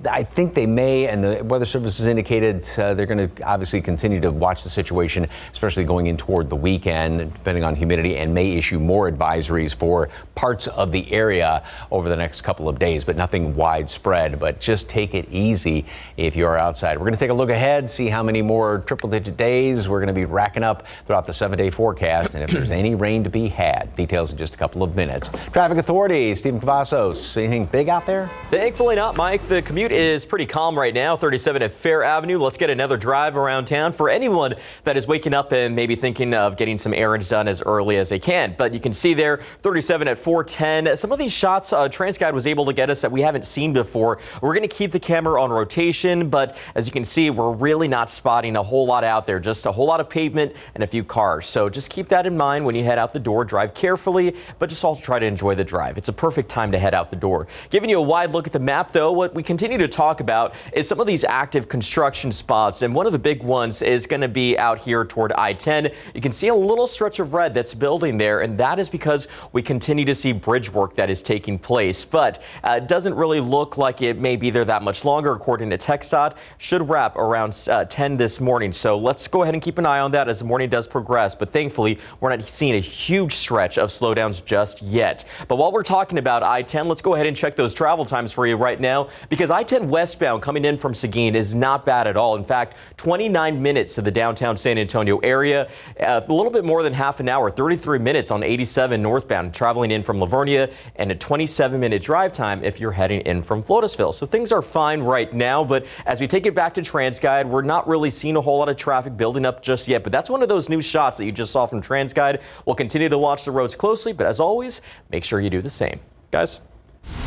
[SPEAKER 3] I think they may, and the Weather Service has indicated they're going to obviously continue to watch the situation, especially going in toward the weekend, depending on humidity, and may issue more advisories for parts of the area over the next couple of days, but nothing widespread. But just take it easy if you're outside. We're going to take a look ahead, see how many more triple-digit days we're going to be racking up throughout the 7-day forecast, and if there's any rain to be had. Details in just a couple of minutes. Traffic Authority, Stephen Cavazos, anything big out there?
[SPEAKER 17] Thankfully not, Mike. The Commute Commute is pretty calm right now, 37 at Fair Avenue. Let's get another drive around town for anyone that is waking up and maybe thinking of getting some errands done as early as they can. But you can see there, 37 at 410. Some of these shots TransGuide was able to get us that we haven't seen before. We're going to keep the camera on rotation, but as you can see, we're really not spotting a whole lot out there, just a whole lot of pavement and a few cars. So just keep that in mind when you head out the door. Drive carefully, but just also try to enjoy the drive. It's a perfect time to head out the door. Giving you a wide look at the map, though, what we continue to talk about is some of these active construction spots, and one of the big ones is going to be out here toward I-10. You can see a little stretch of red that's building there, and that is because we continue to see bridge work that is taking place, but it doesn't really look like it may be there that much longer, according to KSAT. Should wrap around 10 this morning, so let's go ahead and keep an eye on that as the morning does progress, but thankfully we're not seeing a huge stretch of slowdowns just yet. But while we're talking about I-10, let's go ahead and check those travel times for you right now, because I-10 westbound coming in from Seguin is not bad at all. In fact, 29 minutes to the downtown San Antonio area, a little bit more than half an hour, 33 minutes on 87 northbound traveling in from Livernia, and a 27-minute drive time if you're heading in from Floresville. So things are fine right now, but as we take it back to TransGuide, we're not really seeing a whole lot of traffic building up just yet, but that's one of those new shots that you just saw from TransGuide. We'll continue to watch the roads closely, but as always, make sure you do the same. Guys?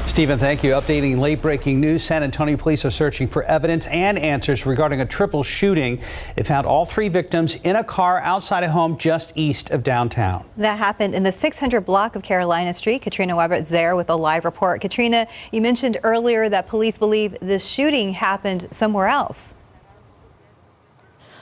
[SPEAKER 1] Stephen, thank you. Updating late-breaking news, San Antonio police are searching for evidence and answers regarding a triple shooting. They found all 3 victims in a car outside a home just east of downtown.
[SPEAKER 4] That happened in the 600 block of Carolina Street. Katrina Weber is there with a live report. Katrina, you mentioned earlier that police believe this shooting happened somewhere else.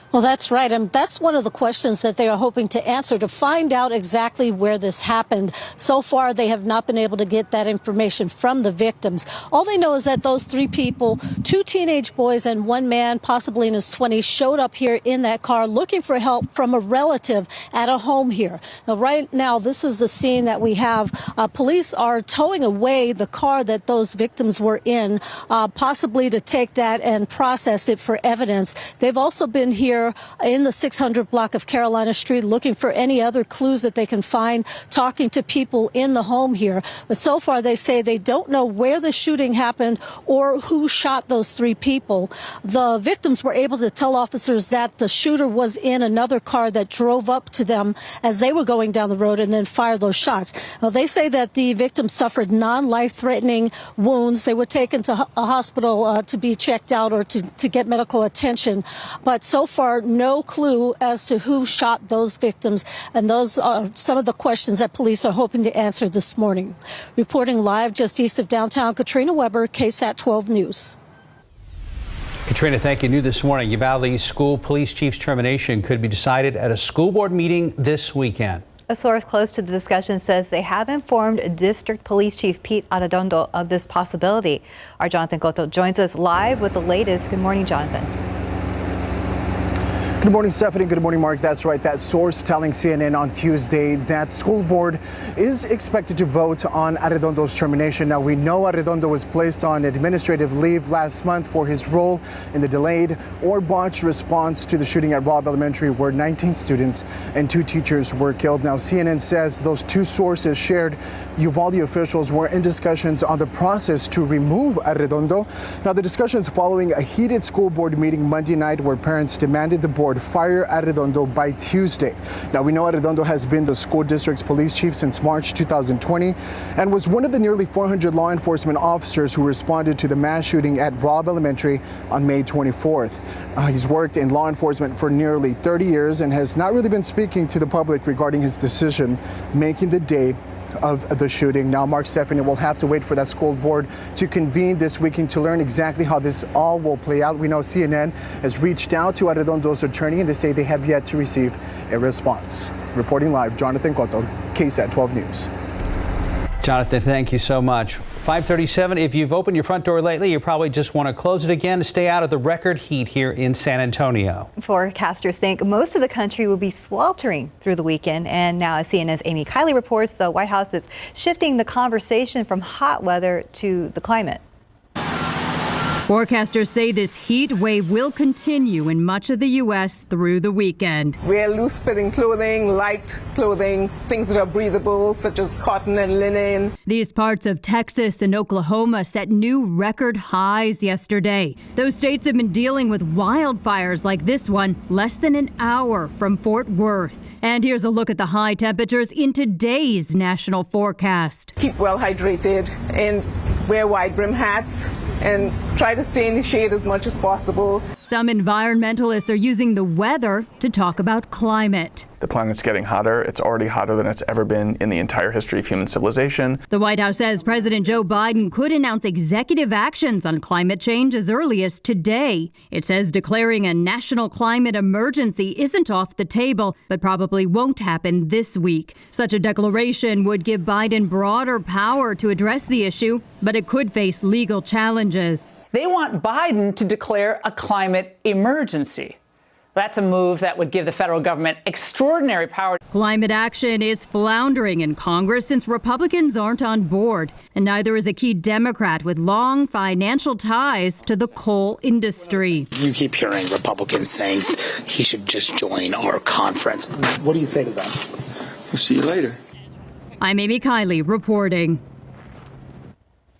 [SPEAKER 10] Well, that's right. And that's one of the questions that they are hoping to answer, to find out exactly where this happened. So far, they have not been able to get that information from the victims. All they know is that those 3 people, 2 teenage boys and 1 man, possibly in his 20s, showed up here in that car looking for help from a relative at a home here. Now, right now, this is the scene that we have. Police are towing away the car that those victims were in, possibly to take that and process it for evidence. They've also been here in the 600 block of Carolina Street looking for any other clues that they can find, talking to people in the home here. But so far they say they don't know where the shooting happened or who shot those 3 people. The victims were able to tell officers that the shooter was in another car that drove up to them as they were going down the road and then fired those shots. Now, they say that the victims suffered non-life-threatening wounds. They were taken to a hospital to be checked out or to get medical attention. But so far, no clue as to who shot those victims, and those are some of the questions that police are hoping to answer this morning. Reporting live just east of downtown, Katrina Weber, KSAT 12 News.
[SPEAKER 1] Katrina, thank you. New this morning, Uvalde school police chief's termination could be decided at a school board meeting this weekend.
[SPEAKER 4] A source close to the discussion says they have informed District Police Chief Pete Arredondo of this possibility. Our Jonathan Cotto joins us live with the latest. Good morning, Jonathan.
[SPEAKER 9] Good morning, Stephanie. Good morning, Mark. That's right. That source telling CNN on Tuesday that school board is expected to vote on Arredondo's termination. Now, we know Arredondo was placed on administrative leave last month for his role in the delayed or botched response to the shooting at Robb Elementary, where 19 students and 2 teachers were killed. Now, CNN says those 2 sources shared Uvalde officials were in discussions on the process to remove Arredondo. Now, the discussions following a heated school board meeting Monday night where parents demanded the board fire Arredondo by Tuesday. Now, we know Arredondo has been the school district's police chief since March 2020 and was one of the nearly 400 law enforcement officers who responded to the mass shooting at Robb Elementary on May 24th. He's worked in law enforcement for nearly 30 years and has not really been speaking to the public regarding his decision making the day of the shooting. Now, Mark, Stephanie, will have to wait for that school board to convene this weekend to learn exactly how this all will play out. We know CNN has reached out to Arredondo's attorney, and they say they have yet to receive a response. Reporting live, Jonathan Cotto, KSAT 12 News.
[SPEAKER 1] Jonathan, thank you so much. 5:37. If you've opened your front door lately, you probably just want to close it again to stay out of the record heat here in San Antonio.
[SPEAKER 4] Forecasters think most of the country will be sweltering through the weekend. And now, as CNN's Amy Kiley reports, the White House is shifting the conversation from hot weather to the climate.
[SPEAKER 2] Forecasters say this heat wave will continue in much of the U.S. through the weekend.
[SPEAKER 11] Wear loose-fitting clothing, light clothing, things that are breathable, such as cotton and linen.
[SPEAKER 2] These parts of Texas and Oklahoma set new record highs yesterday. Those states have been dealing with wildfires like this one less than an hour from Fort Worth. And here's a look at the high temperatures in today's national forecast.
[SPEAKER 11] Keep well hydrated and wear wide brim hats and try to stay in the shade as much as possible.
[SPEAKER 2] Some environmentalists are using the weather to talk about climate.
[SPEAKER 12] The planet's getting hotter. It's already hotter than it's ever been in the entire history of human civilization.
[SPEAKER 2] The White House says President Joe Biden could announce executive actions on climate change as early as today. It says declaring a national climate emergency isn't off the table, but probably won't happen this week. Such a declaration would give Biden broader power to address the issue, but it could face legal challenges.
[SPEAKER 13] They want Biden to declare a climate emergency. That's a move that would give the federal government extraordinary power.
[SPEAKER 2] Climate action is floundering in Congress since Republicans aren't on board, and neither is a key Democrat with long financial ties to the coal industry.
[SPEAKER 14] You keep hearing Republicans saying he should just join our conference. What do you say to that? We'll see you later.
[SPEAKER 2] I'm Amy Kiley reporting.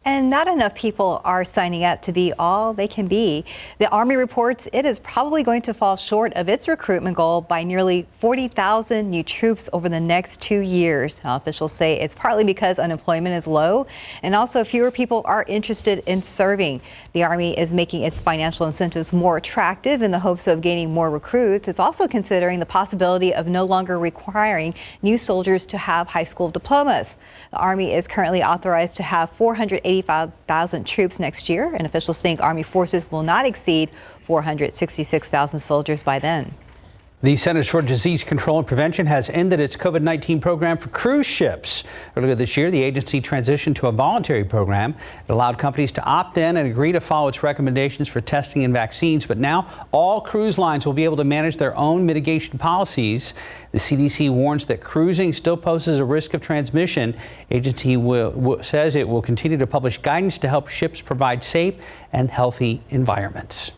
[SPEAKER 4] And not enough people are signing up to be all they can be. The Army reports it is probably going to fall short of its recruitment goal by nearly 40,000 new troops over the next 2 years. Now, officials say it's partly because unemployment is low and also fewer people are interested in serving. The Army is making its financial incentives more attractive in the hopes of gaining more recruits. It's also considering the possibility of no longer requiring new soldiers to have high school diplomas. The Army is currently authorized to have 485,000 troops next year, and officials think Army forces will not exceed 466,000 soldiers by then.
[SPEAKER 1] The Centers for Disease Control and Prevention has ended its COVID-19 program for cruise ships. Earlier this year, the agency transitioned to a voluntary program. It allowed companies to opt in and agree to follow its recommendations for testing and vaccines. But now all cruise lines will be able to manage their own mitigation policies. The CDC warns that cruising still poses a risk of transmission. Agency says it will continue to publish guidance to help ships provide safe and healthy environments.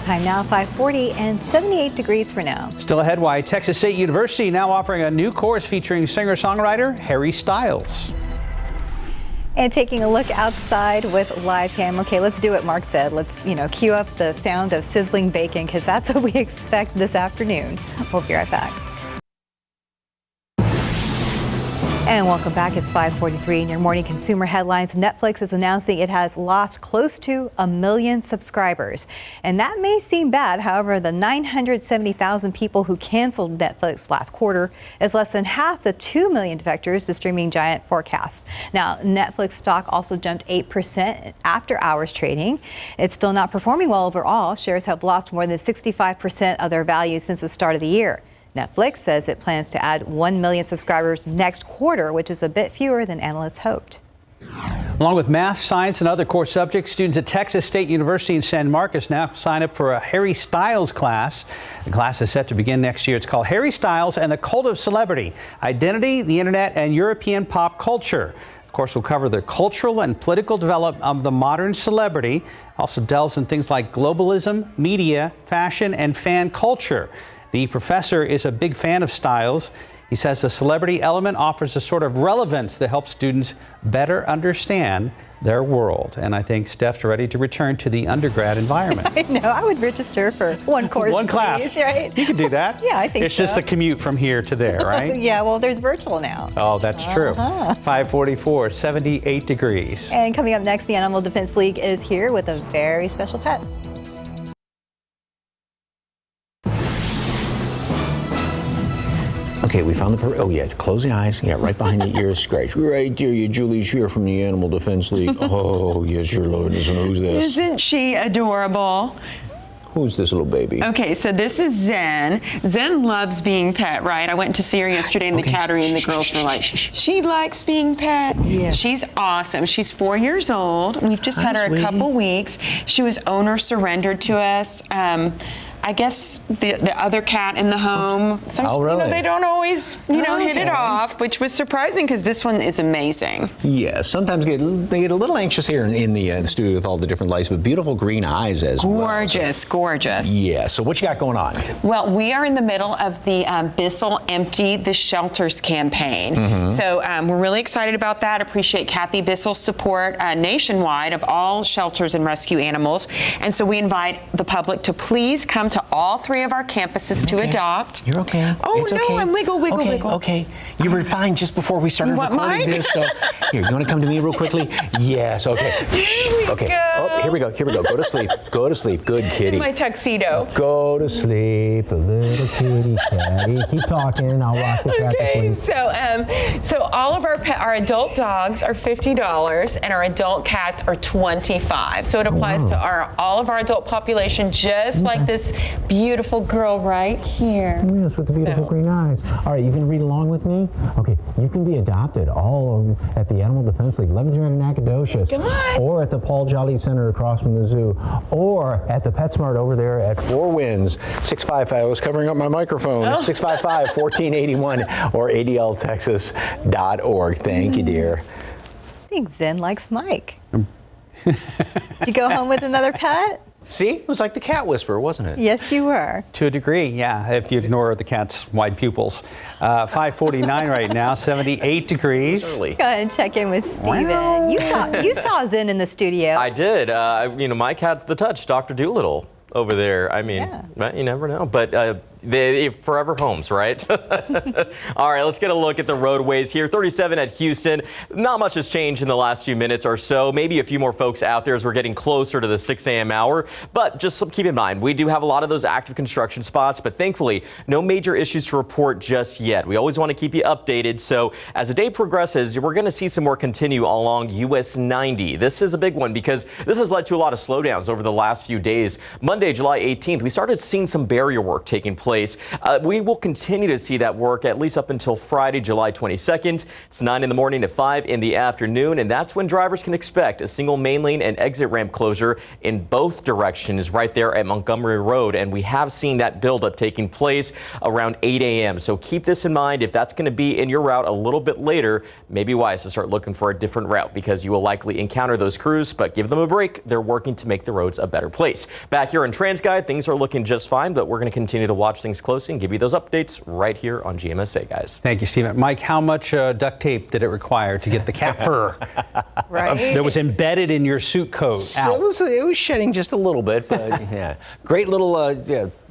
[SPEAKER 4] Time now 5:40 and 78 degrees for now.
[SPEAKER 1] Still ahead, why Texas State University now offering a new course featuring singer-songwriter Harry Styles.
[SPEAKER 4] And taking a look outside with live cam. Okay, let's do what Mark said. Let's, cue up the sound of sizzling bacon because that's what we expect this afternoon. We'll be right back. And welcome back. It's 5:43 in your morning consumer headlines. Netflix is announcing it has lost close to 1 million subscribers. And that may seem bad. However, the 970,000 people who canceled Netflix last quarter is less than half the 2 million defectors the streaming giant forecast. Now, Netflix stock also jumped 8% after hours trading. It's still not performing well overall. Shares have lost more than 65% of their value since the start of the year. Netflix says it plans to add 1 million subscribers next quarter, which is a bit fewer than analysts hoped.
[SPEAKER 1] Along with math, science, and other core subjects, students at Texas State University in San Marcos now sign up for a Harry Styles class. The class is set to begin next year. It's called Harry Styles and the Cult of Celebrity, Identity, the Internet, and European Pop Culture. The course will cover the cultural and political development of the modern celebrity. Also delves in things like globalism, media, fashion, and fan culture. The professor is a big fan of Styles. He says the celebrity element offers a sort of relevance that helps students better understand their world. And I think Steph's ready to return to the undergrad environment.
[SPEAKER 4] I know. I would register for one course.
[SPEAKER 1] One class.
[SPEAKER 4] Please, right?
[SPEAKER 1] You could do that.
[SPEAKER 4] Yeah, I think
[SPEAKER 1] it's just a commute from here to there, right?
[SPEAKER 4] Yeah, well, there's virtual now.
[SPEAKER 1] Oh, that's true. 5:44, 78 degrees.
[SPEAKER 4] And coming up next, the Animal Defense League is here with a very special pet.
[SPEAKER 15] Okay, we found the, oh yeah, close the eyes. Yeah, right behind the ear, scratch. Right there, Julie's here from the Animal Defense League. Oh, yes, your Lord, and who's this?
[SPEAKER 18] Isn't she adorable?
[SPEAKER 15] Who's this little baby?
[SPEAKER 18] Okay, so this is Zen. Zen loves being pet, right? I went to see her yesterday in the cattery and the girls were like, she likes being pet. Yeah. She's awesome. She's 4 years old. We've just had her a couple weeks. She was owner surrendered to us. I guess the other cat in the home.
[SPEAKER 3] Oh, really?
[SPEAKER 18] They don't always, hit it off, which was surprising because this one is amazing.
[SPEAKER 15] Yeah, sometimes they get a little anxious here in the studio with all the different lights, but beautiful green eyes as well.
[SPEAKER 18] Gorgeous, gorgeous.
[SPEAKER 15] Yeah, so what you got going on?
[SPEAKER 18] Well, we are in the middle of the Bissell Empty the Shelters campaign. So we're really excited about that. Appreciate Kathy Bissell's support nationwide of all shelters and rescue animals. And so we invite the public to please come to all 3 of our campuses to adopt.
[SPEAKER 15] You're okay.
[SPEAKER 18] Oh,
[SPEAKER 15] it's
[SPEAKER 18] no,
[SPEAKER 15] okay.
[SPEAKER 18] I'm wiggle.
[SPEAKER 15] Okay. You were fine just before we started
[SPEAKER 18] want
[SPEAKER 15] recording
[SPEAKER 18] mine?
[SPEAKER 15] this. So here, you want to come to me real quickly? Yes, okay. Okay.
[SPEAKER 18] Go.
[SPEAKER 15] Oh, here we go. Go to sleep. Go to sleep. Good kitty.
[SPEAKER 18] My tuxedo.
[SPEAKER 15] Go to sleep, a little kitty catty. Keep talking. I'll rock the cat to sleep.
[SPEAKER 18] So all of our adult dogs are $50 and our adult cats are $25. So it applies to all of our adult population, just like this beautiful girl right here.
[SPEAKER 15] Yes, with the beautiful green eyes. All right, you can read along with me? Okay, you can be adopted all at the Animal Defense League, Lebanon and Nacogdoches, or at the Paul Jolly Center across from the zoo, or at the PetSmart over there at Four Winds. 655, I was covering up my microphone. 655-1481 or adltexas.org. Thank you, dear.
[SPEAKER 4] I think Zen likes Mike. Did you go home with another pet?
[SPEAKER 3] See, it was like the cat whisperer, wasn't it?
[SPEAKER 4] Yes, you were.
[SPEAKER 1] To a degree, yeah, if you ignore the cat's wide pupils. 549 right now, 78 degrees.
[SPEAKER 4] Go ahead and check in with Steven. You saw Zen in the studio.
[SPEAKER 17] I did. My cat's the touch, Dr. Doolittle over there. I mean, you never know. But they forever homes, right? All right, let's get a look at the roadways here. 37 at Houston. Not much has changed in the last few minutes or so. Maybe a few more folks out there as we're getting closer to the 6 a.m. hour. But just keep in mind, we do have a lot of those active construction spots, but thankfully, no major issues to report just yet. We always want to keep you updated. So as the day progresses, we're going to see some more continue along US 90. This is a big one because this has led to a lot of slowdowns over the last few days. Monday, July 18th, we started seeing some barrier work taking place. We will continue to see that work at least up until Friday, July 22nd. It's 9 in the morning to 5 in the afternoon, and that's when drivers can expect a single main lane and exit ramp closure in both directions right there at Montgomery Road. And we have seen that buildup taking place around 8 a.m. So keep this in mind. If that's going to be in your route a little bit later, maybe wise to start looking for a different route because you will likely encounter those crews, but give them a break. They're working to make the roads a better place. Back here in TransGuide, things are looking just fine, but we're going to continue to watch things closely and give you those updates right here on GMSA, guys.
[SPEAKER 1] Thank you, Stephen. Mike, how much duct tape did it require to get the cat fur that was embedded in your suit coat out?
[SPEAKER 3] It was shedding just a little bit, but yeah. Great little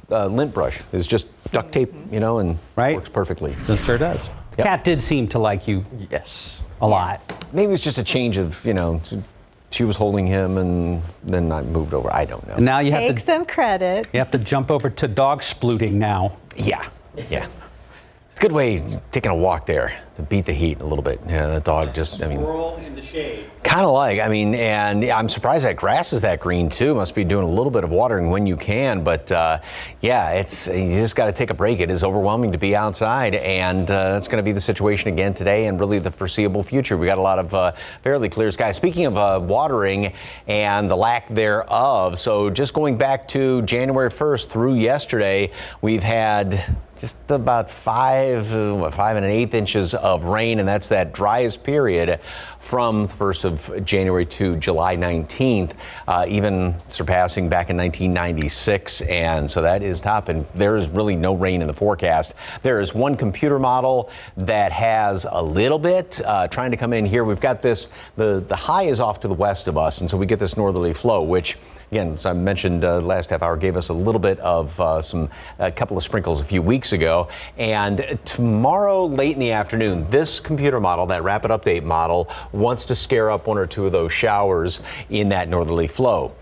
[SPEAKER 3] lint brush. It's just duct tape, and works perfectly.
[SPEAKER 1] It sure does.
[SPEAKER 3] Yep.
[SPEAKER 1] Cat did seem to like you.
[SPEAKER 3] Yes.
[SPEAKER 1] A lot.
[SPEAKER 3] Maybe it was just a change of, she was holding him and then I moved over. I don't know.
[SPEAKER 1] And now you have
[SPEAKER 4] Take some credit.
[SPEAKER 1] You have to jump over to dog splooting now.
[SPEAKER 3] Yeah. Good way taking a walk there to beat the heat a little bit. Yeah, the dog just,
[SPEAKER 1] Squirrel in the shade.
[SPEAKER 3] Kind of and I'm surprised that grass is that green too. Must be doing a little bit of watering when you can, but you just got to take a break. It is overwhelming to be outside, and that's going to be the situation again today and really the foreseeable future. We got a lot of fairly clear skies. Speaking of watering and the lack thereof, so just going back to January 1st through yesterday, we've had just about 5 1/8 inches of rain, and that's that driest period from the 1st of January to July 19th, even surpassing back in 1996. And so that is top, and there is really no rain in the forecast. There is one computer model that has a little bit trying to come in here. We've got this, the high is off to the west of us, and so we get this northerly flow, which again, as I mentioned last half hour, gave us a little bit of a couple of sprinkles a few weeks ago. And tomorrow late in the afternoon, this computer model, that rapid update model, wants to scare up 1 or 2 of those showers in that northerly flow.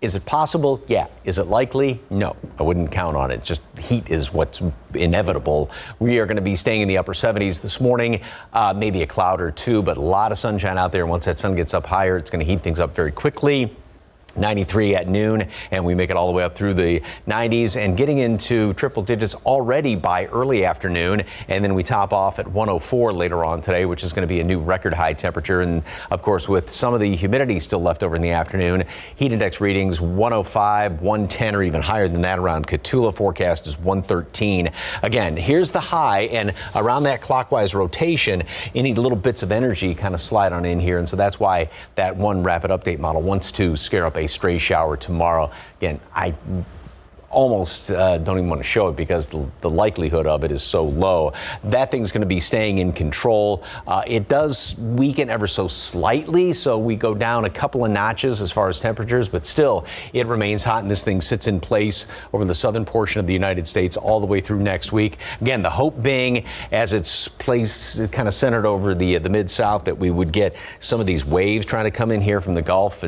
[SPEAKER 3] Is it possible? Yeah. Is it likely? No. I wouldn't count on it. Just heat is what's inevitable. We are going to be staying in the upper 70s this morning, maybe a cloud or two, but a lot of sunshine out there. Once that sun gets up higher, it's going to heat things up very quickly. 93 at noon, and we make it all the way up through the 90s and getting into triple digits already by early afternoon. And then we top off at 104 later on today, which is going to be a new record high temperature. And of course, with some of the humidity still left over in the afternoon, heat index readings 105, 110, or even higher than that around Cotulla. Forecast is 113. Again, here's the high, and around that clockwise rotation, any little bits of energy kind of slide on in here. And so that's why that one rapid update model wants to scare up a stray shower tomorrow. Again, I almost don't even want to show it because the likelihood of it is so low. That thing's going to be staying in control. It does weaken ever so slightly, so we go down a couple of notches as far as temperatures, but still it remains hot, and this thing sits in place over the southern portion of the United States all the way through next week. Again, the hope being, as it's placed kind of centered over the mid-south, that we would get some of these waves trying to come in here from the Gulf,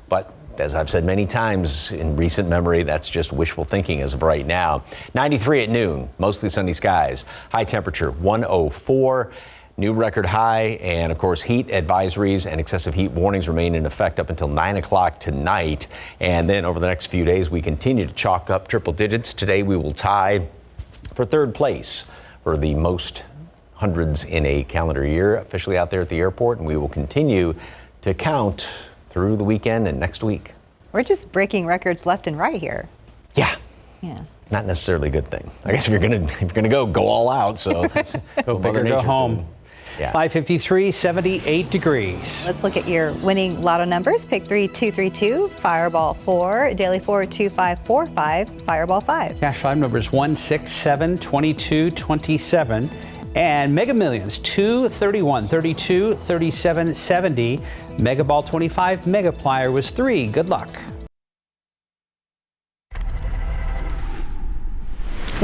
[SPEAKER 3] but as I've said many times in recent memory, that's just wishful thinking as of right now. 93 at noon, mostly sunny skies. High temperature 104, new record high, and of course heat advisories and excessive heat warnings remain in effect up until 9 o'clock tonight. And then over the next few days, we continue to chalk up triple digits. Today we will tie for third place for the most hundreds in a calendar year officially out there at the airport, and we will continue to count through the weekend and next week.
[SPEAKER 4] We're just breaking records left and right here.
[SPEAKER 3] Yeah. Not necessarily a good thing. I guess if you're gonna go all out. So
[SPEAKER 1] go big or go home.
[SPEAKER 3] Yeah.
[SPEAKER 1] 553, 78 degrees.
[SPEAKER 4] Let's look at your winning lotto numbers. Pick 3232, Fireball 4, Daily 4, 2545, Fireball 5.
[SPEAKER 1] Cash 5 numbers 1, 6, 7, 22, 27. And Mega Millions 2, 31, 32, 37, 70. Mega Ball 25, Mega Plier was 3. Good luck.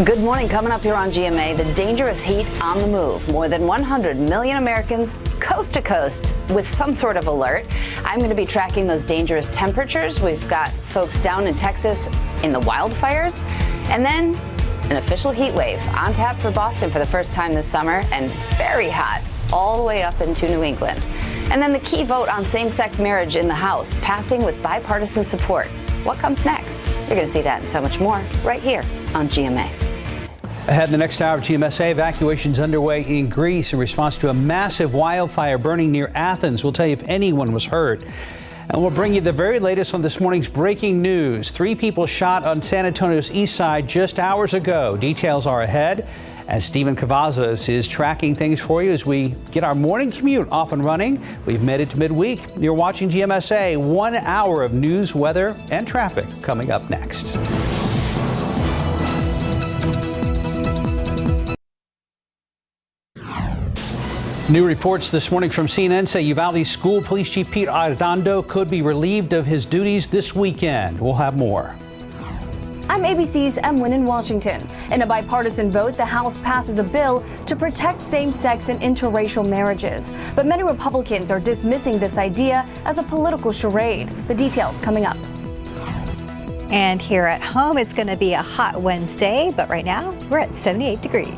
[SPEAKER 16] Good morning. Coming up here on GMA, the dangerous heat on the move. More than 100 million Americans coast to coast with some sort of alert. I'm going to be tracking those dangerous temperatures. We've got folks down in Texas in the wildfires. And then an official heat wave on tap for Boston for the first time this summer, and very hot all the way up into New England. And then the key vote on same-sex marriage in the House, passing with bipartisan support. What comes next? You're going to see that and so much more right here on GMA.
[SPEAKER 1] Ahead in the next hour of GMSA, evacuations underway in Greece in response to a massive wildfire burning near Athens. We'll tell you if anyone was hurt. And we'll bring you the very latest on this morning's breaking news. 3 people shot on San Antonio's east side just hours ago. Details are ahead, as Stephen Cavazos is tracking things for you as we get our morning commute off and running. We've made it to midweek. You're watching GMSA. 1 hour of news, weather, and traffic coming up next. New reports this morning from CNN say Uvalde School Police Chief Pete Arredondo could be relieved of his duties this weekend. We'll have more.
[SPEAKER 19] I'm ABC's Emlyn in Washington. In a bipartisan vote, the House passes a bill to protect same-sex and interracial marriages. But many Republicans are dismissing this idea as a political charade. The details coming up.
[SPEAKER 4] And here at home, it's going to be a hot Wednesday, but right now we're at 78 degrees.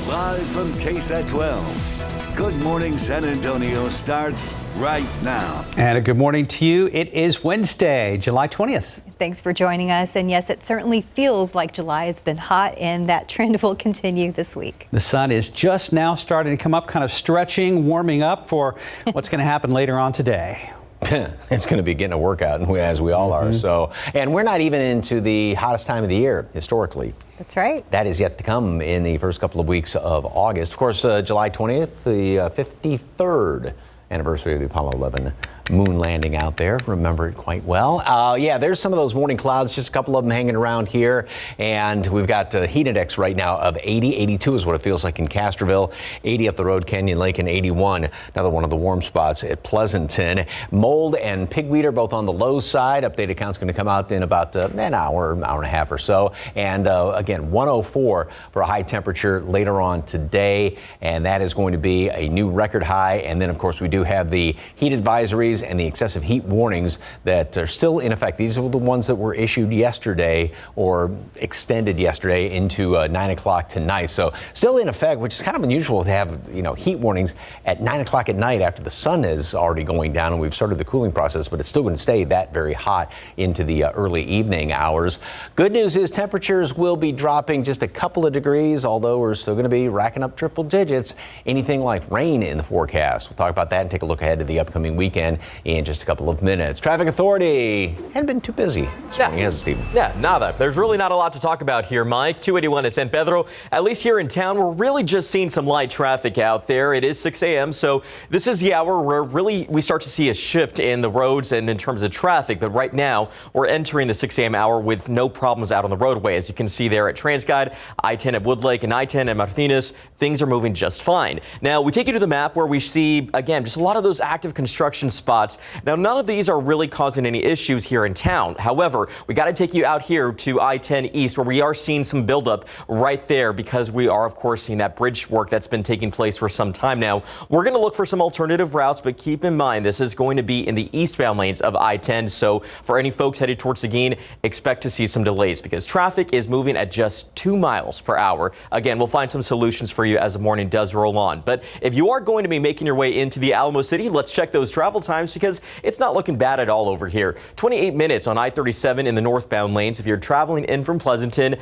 [SPEAKER 20] Live from KSAT 12. Good Morning San Antonio starts right now.
[SPEAKER 1] And a good morning to you. It is Wednesday, July 20th.
[SPEAKER 4] Thanks for joining us. And yes, it certainly feels like July. It's been hot, and that trend will continue this week.
[SPEAKER 1] The sun is just now starting to come up, kind of stretching, warming up for what's going to happen later on today.
[SPEAKER 3] It's going to be getting a workout, as we all are. So, and we're not even into the hottest time of the year historically.
[SPEAKER 4] That's right.
[SPEAKER 3] That is yet to come in the first couple of weeks of August. Of course, July 20th, the 53rd anniversary of the Apollo 11 moon landing out there. Remember it quite well. Yeah, there's some of those morning clouds, just a couple of them hanging around here. And we've got a heat index right now of 80. 82 is what it feels like in Castroville. 80 up the road, Canyon Lake, and 81, another one of the warm spots at Pleasanton. Mold and pigweed are both on the low side. Updated count's going to come out in about an hour and a half or so. And again, 104 for a high temperature later on today. And that is going to be a new record high. And then, of course, we do have the heat advisories delays and the excessive heat warnings that are still in effect. These are the ones that were issued yesterday or extended yesterday into 9 o'clock tonight. So still in effect, which is kind of unusual to have, heat warnings at 9 o'clock at night after the sun is already going down and we've started the cooling process, but it's still going to stay that very hot into the early evening hours. Good news is temperatures will be dropping just a couple of degrees, although we're still going to be racking up triple digits. Anything like rain in the forecast. We'll talk about that and take a look ahead to the upcoming weekend in just a couple of minutes. Traffic Authority hadn't been too busy this morning, has it, Steve?
[SPEAKER 17] Yeah, nada. There's really not a lot to talk about here, Mike. 281 at San Pedro. At least here in town, we're really just seeing some light traffic out there. It is 6 a.m., so this is the hour where really we start to see a shift in the roads and in terms of traffic. But right now, we're entering the 6 a.m. hour with no problems out on the roadway. As you can see there at TransGuide, I-10 at Woodlake and I-10 at Martinez, things are moving just fine. Now, we take you to the map where we see, again, just a lot of those active construction spots. Now, none of these are really causing any issues here in town. However, we got to take you out here to I-10 East, where we are seeing some buildup right there because we are, of course, seeing that bridge work that's been taking place for some time now. We're going to look for some alternative routes, but keep in mind this is going to be in the eastbound lanes of I-10. So for any folks headed towards Seguin, expect to see some delays because traffic is moving at just 2 miles per hour. Again, we'll find some solutions for you as the morning does roll on. But if you are going to be making your way into the Alamo City, let's check those travel times because it's not looking bad at all over here. 28 minutes on I-37 in the northbound lanes. If you're traveling in from Pleasanton,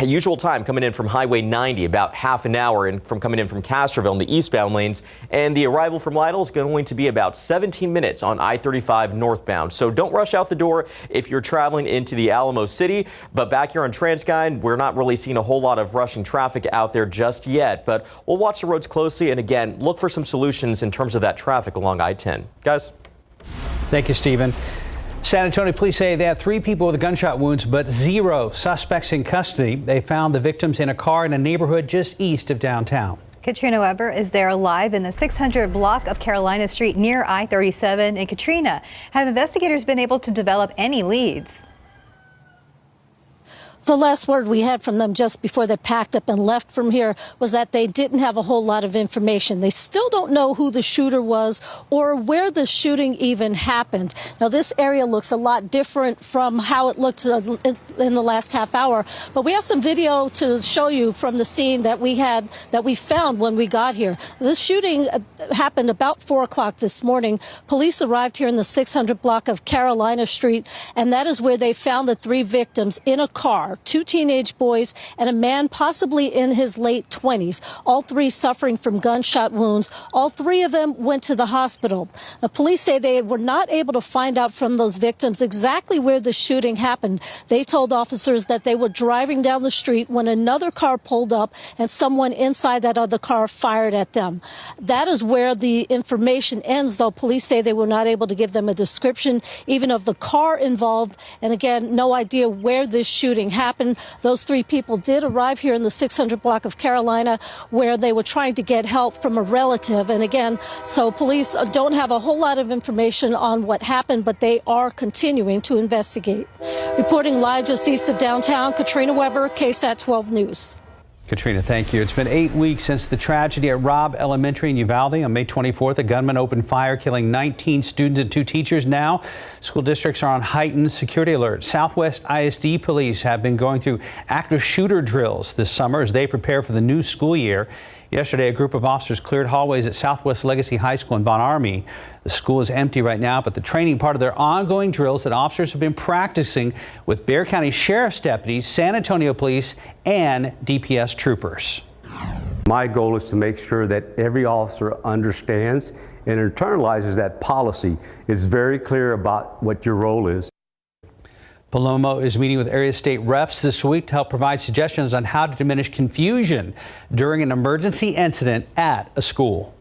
[SPEAKER 17] usual time coming in from Highway 90, about half an hour, and from coming in from Castroville in the eastbound lanes. And the arrival from Lytle is going to be about 17 minutes on I-35 northbound. So don't rush out the door if you're traveling into the Alamo City. But back here on TransGuide, we're not really seeing a whole lot of rushing traffic out there just yet. But we'll watch the roads closely and again, look for some solutions in terms of that traffic along I-10. Guys.
[SPEAKER 1] Thank you, Stephen. San Antonio police say they have 3 people with gunshot wounds, but 0 suspects in custody. They found the victims in a car in a neighborhood just east of downtown.
[SPEAKER 4] Katrina Weber is there live in the 600 block of Carolina Street near I-37. And Katrina, have investigators been able to develop any leads?
[SPEAKER 10] The last word we had from them just before they packed up and left from here was that they didn't have a whole lot of information. They still don't know who the shooter was or where the shooting even happened. Now, this area looks a lot different from how it looked in the last half hour, but we have some video to show you from the scene that we found when we got here. This shooting happened about 4 o'clock this morning. Police arrived here in the 600 block of Carolina Street, and that is where they found the 3 victims in a car. 2 teenage boys and a man possibly in his late 20s, all 3 suffering from gunshot wounds. All 3 of them went to the hospital. The police say they were not able to find out from those victims exactly where the shooting happened. They told officers that they were driving down the street when another car pulled up and someone inside that other car fired at them. That is where the information ends, though police say they were not able to give them a description even of the car involved. And again, no idea where this shooting happened. Those 3 people did arrive here in the 600 block of Carolina where they were trying to get help from a relative. And again, so police don't have a whole lot of information on what happened, but they are continuing to investigate. Reporting live just east of downtown, Katrina Weber, KSAT 12 News.
[SPEAKER 1] Katrina, thank you. It's been 8 weeks since the tragedy at Robb Elementary in Uvalde. On May 24th, a gunman opened fire, killing 19 students and 2 teachers. Now, school districts are on heightened security alert. Southwest ISD police have been going through active shooter drills this summer as they prepare for the new school year. Yesterday, a group of officers cleared hallways at Southwest Legacy High School in Von Army. The school is empty right now, but the training part of their ongoing drills that officers have been practicing with Bexar County Sheriff's deputies, San Antonio police, and DPS troopers.
[SPEAKER 5] My goal is to make sure that every officer understands and internalizes that policy, is very clear about what your role is.
[SPEAKER 1] Palomo is meeting with area state reps this week to help provide suggestions on how to diminish confusion during an emergency incident at a school.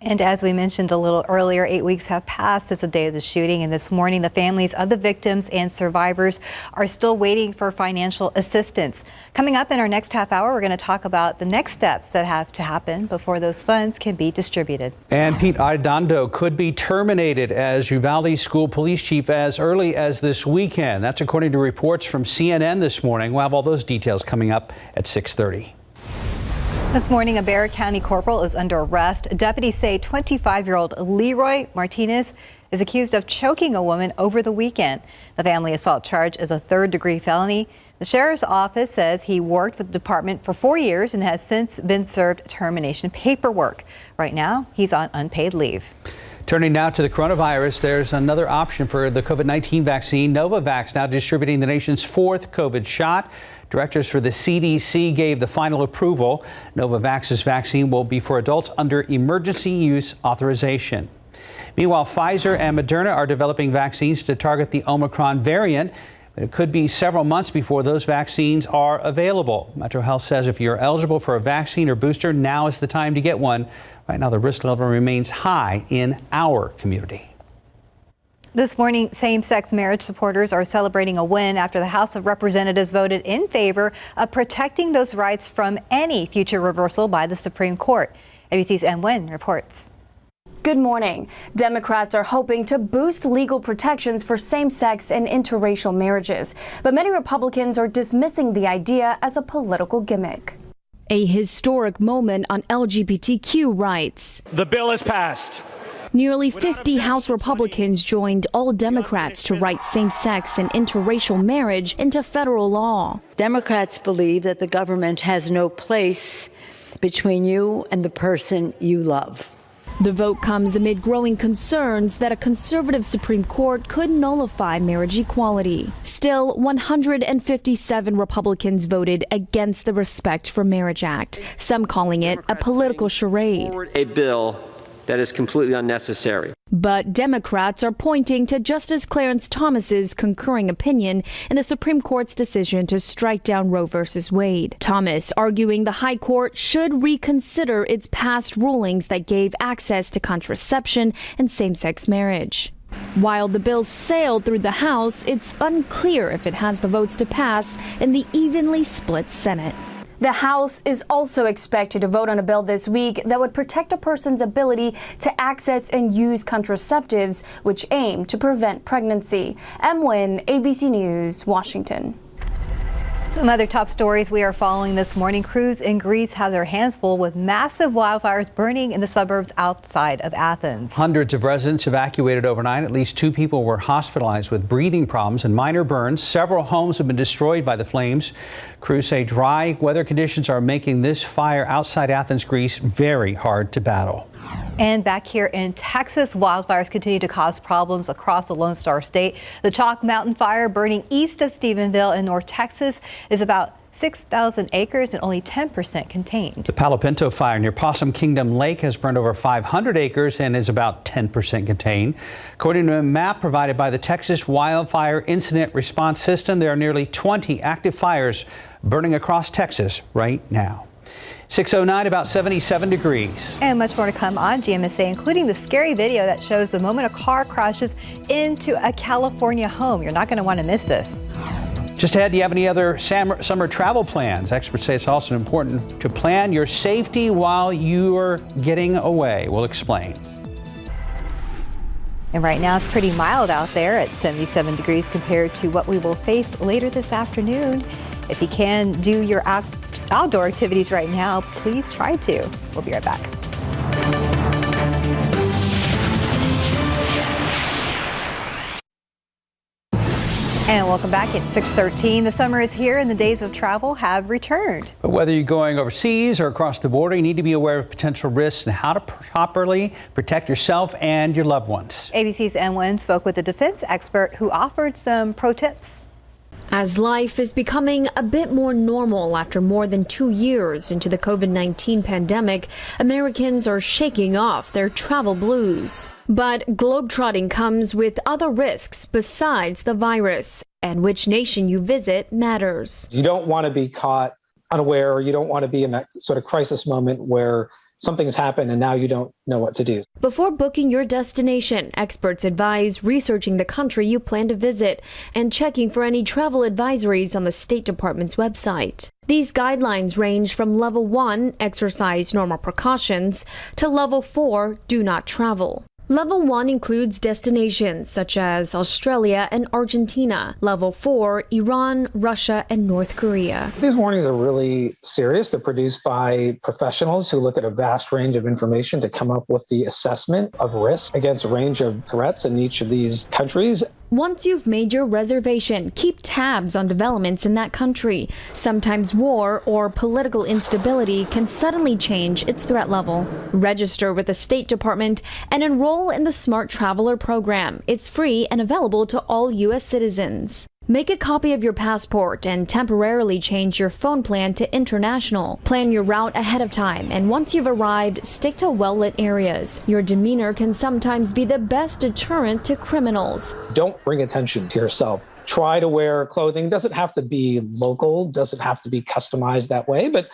[SPEAKER 4] And as we mentioned a little earlier, 8 weeks have passed since the day of the shooting, and this morning the families of the victims and survivors are still waiting for financial assistance. Coming up in our next half hour, we're going to talk about the next steps that have to happen before those funds can be distributed.
[SPEAKER 1] And Pete Arredondo could be terminated as Uvalde school police chief as early as this weekend. That's according to reports from CNN this morning. We'll have all those details coming up at 6:30.
[SPEAKER 4] This morning, a Bexar County corporal is under arrest. Deputies say 25-year-old Leroy Martinez is accused of choking a woman over the weekend. The family assault charge is a third-degree felony. The sheriff's office says he worked with the department for 4 years and has since been served termination paperwork. Right now, he's on unpaid leave.
[SPEAKER 1] Turning now to the coronavirus, there's another option for the COVID-19 vaccine. Novavax now distributing the nation's 4th COVID shot. Directors for the CDC gave the final approval. Novavax's vaccine will be for adults under emergency use authorization. Meanwhile, Pfizer and Moderna are developing vaccines to target the Omicron variant. But it could be several months before those vaccines are available. Metro Health says if you're eligible for a vaccine or booster, now is the time to get one. Right now, the risk level remains high in our community.
[SPEAKER 4] This morning, same-sex marriage supporters are celebrating a win after the House of Representatives voted in favor of protecting those rights from any future reversal by the Supreme Court. ABC's Ann Nguyen reports.
[SPEAKER 19] Good morning. Democrats are hoping to boost legal protections for same-sex and interracial marriages, but many Republicans are dismissing the idea as a political gimmick. A historic moment on LGBTQ rights.
[SPEAKER 6] The bill is passed.
[SPEAKER 19] Nearly 50 House Republicans joined all Democrats to write same-sex and interracial marriage into federal law.
[SPEAKER 21] Democrats believe that the government has no place between you and the person you love.
[SPEAKER 19] The vote comes amid growing concerns that a conservative Supreme Court could nullify marriage equality. Still, 157 Republicans voted against the Respect for Marriage Act, some calling it a political charade.
[SPEAKER 22] A bill that is completely unnecessary.
[SPEAKER 19] But Democrats are pointing to Justice Clarence Thomas's concurring opinion in the Supreme Court's decision to strike down Roe v. Wade. Thomas arguing the High Court should reconsider its past rulings that gave access to contraception and same-sex marriage. While the bill sailed through the House, it's unclear if it has the votes to pass in the evenly split Senate. The House is also expected to vote on a bill this week that would protect a person's ability to access and use contraceptives, which aim to prevent pregnancy. Ann Nguyen, ABC News, Washington.
[SPEAKER 4] Some other top stories we are following this morning. Crews in Greece have their hands full with massive wildfires burning in the suburbs outside of Athens.
[SPEAKER 1] Hundreds of residents evacuated overnight. At least 2 people were hospitalized with breathing problems and minor burns. Several homes have been destroyed by the flames. Crews say dry weather conditions are making this fire outside Athens, Greece, very hard to battle.
[SPEAKER 4] And back here in Texas, wildfires continue to cause problems across the Lone Star State. The Chalk Mountain Fire burning east of Stephenville in North Texas is about 6,000 acres and only 10% contained.
[SPEAKER 1] The Palo Pinto fire near Possum Kingdom Lake has burned over 500 acres and is about 10% contained. According to a map provided by the Texas Wildfire Incident Response System, there are nearly 20 active fires burning across Texas right now. 6:09, about 77 degrees.
[SPEAKER 4] And much more to come on GMSA, including the scary video that shows the moment a car crashes into a California home. You're not going to want to miss this.
[SPEAKER 1] Just ahead, do you have any other summer travel plans? Experts say it's also important to plan your safety while you're getting away. We'll explain.
[SPEAKER 4] And right now it's pretty mild out there at 77 degrees compared to what we will face later this afternoon. If you can do your outdoor activities right now, please try to. We'll be right back. And welcome back. It's 6:13. The summer is here and the days of travel have returned.
[SPEAKER 1] But whether you're going overseas or across the border, you need to be aware of potential risks and how to properly protect yourself and your loved ones.
[SPEAKER 4] ABC's Ann Nguyen spoke with a defense expert who offered some pro tips.
[SPEAKER 23] As life is becoming a bit more normal after more than 2 years into the COVID-19 pandemic, Americans are shaking off their travel blues. But globetrotting comes with other risks besides the virus, and which nation you visit matters.
[SPEAKER 24] You don't want to be caught unaware, or you don't want to be in that sort of crisis moment where something has happened and now you don't know what to do.
[SPEAKER 23] Before booking your destination, experts advise researching the country you plan to visit and checking for any travel advisories on the State Department's website. These guidelines range from Level 1, exercise normal precautions, to Level 4, do not travel. Level 1 includes destinations such as Australia and Argentina. Level 4, Iran, Russia, and North Korea.
[SPEAKER 24] These warnings are really serious. They're produced by professionals who look at a vast range of information to come up with the assessment of risk against a range of threats in each of these countries.
[SPEAKER 23] Once you've made your reservation, keep tabs on developments in that country. Sometimes war or political instability can suddenly change its threat level. Register with the State Department and enroll in the Smart Traveler program. It's free and available to all U.S. citizens. Make a copy of your passport and temporarily change your phone plan to international. Plan your route ahead of time, and once you've arrived, stick to well-lit areas. Your demeanor can sometimes be the best deterrent to criminals.
[SPEAKER 24] Don't bring attention to yourself. Try to wear clothing. Doesn't have to be local, doesn't have to be customized that way, but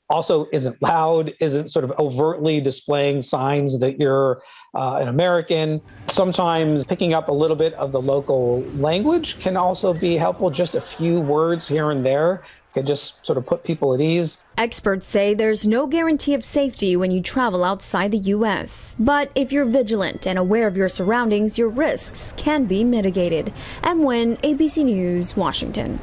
[SPEAKER 24] also isn't loud, isn't sort of overtly displaying signs that you're an American. Sometimes picking up a little bit of the local language can also be helpful. Just a few words here and there can just sort of put people at ease.
[SPEAKER 23] Experts say there's no guarantee of safety when you travel outside the U.S. But if you're vigilant and aware of your surroundings, your risks can be mitigated. M. Nguyen, ABC News, Washington.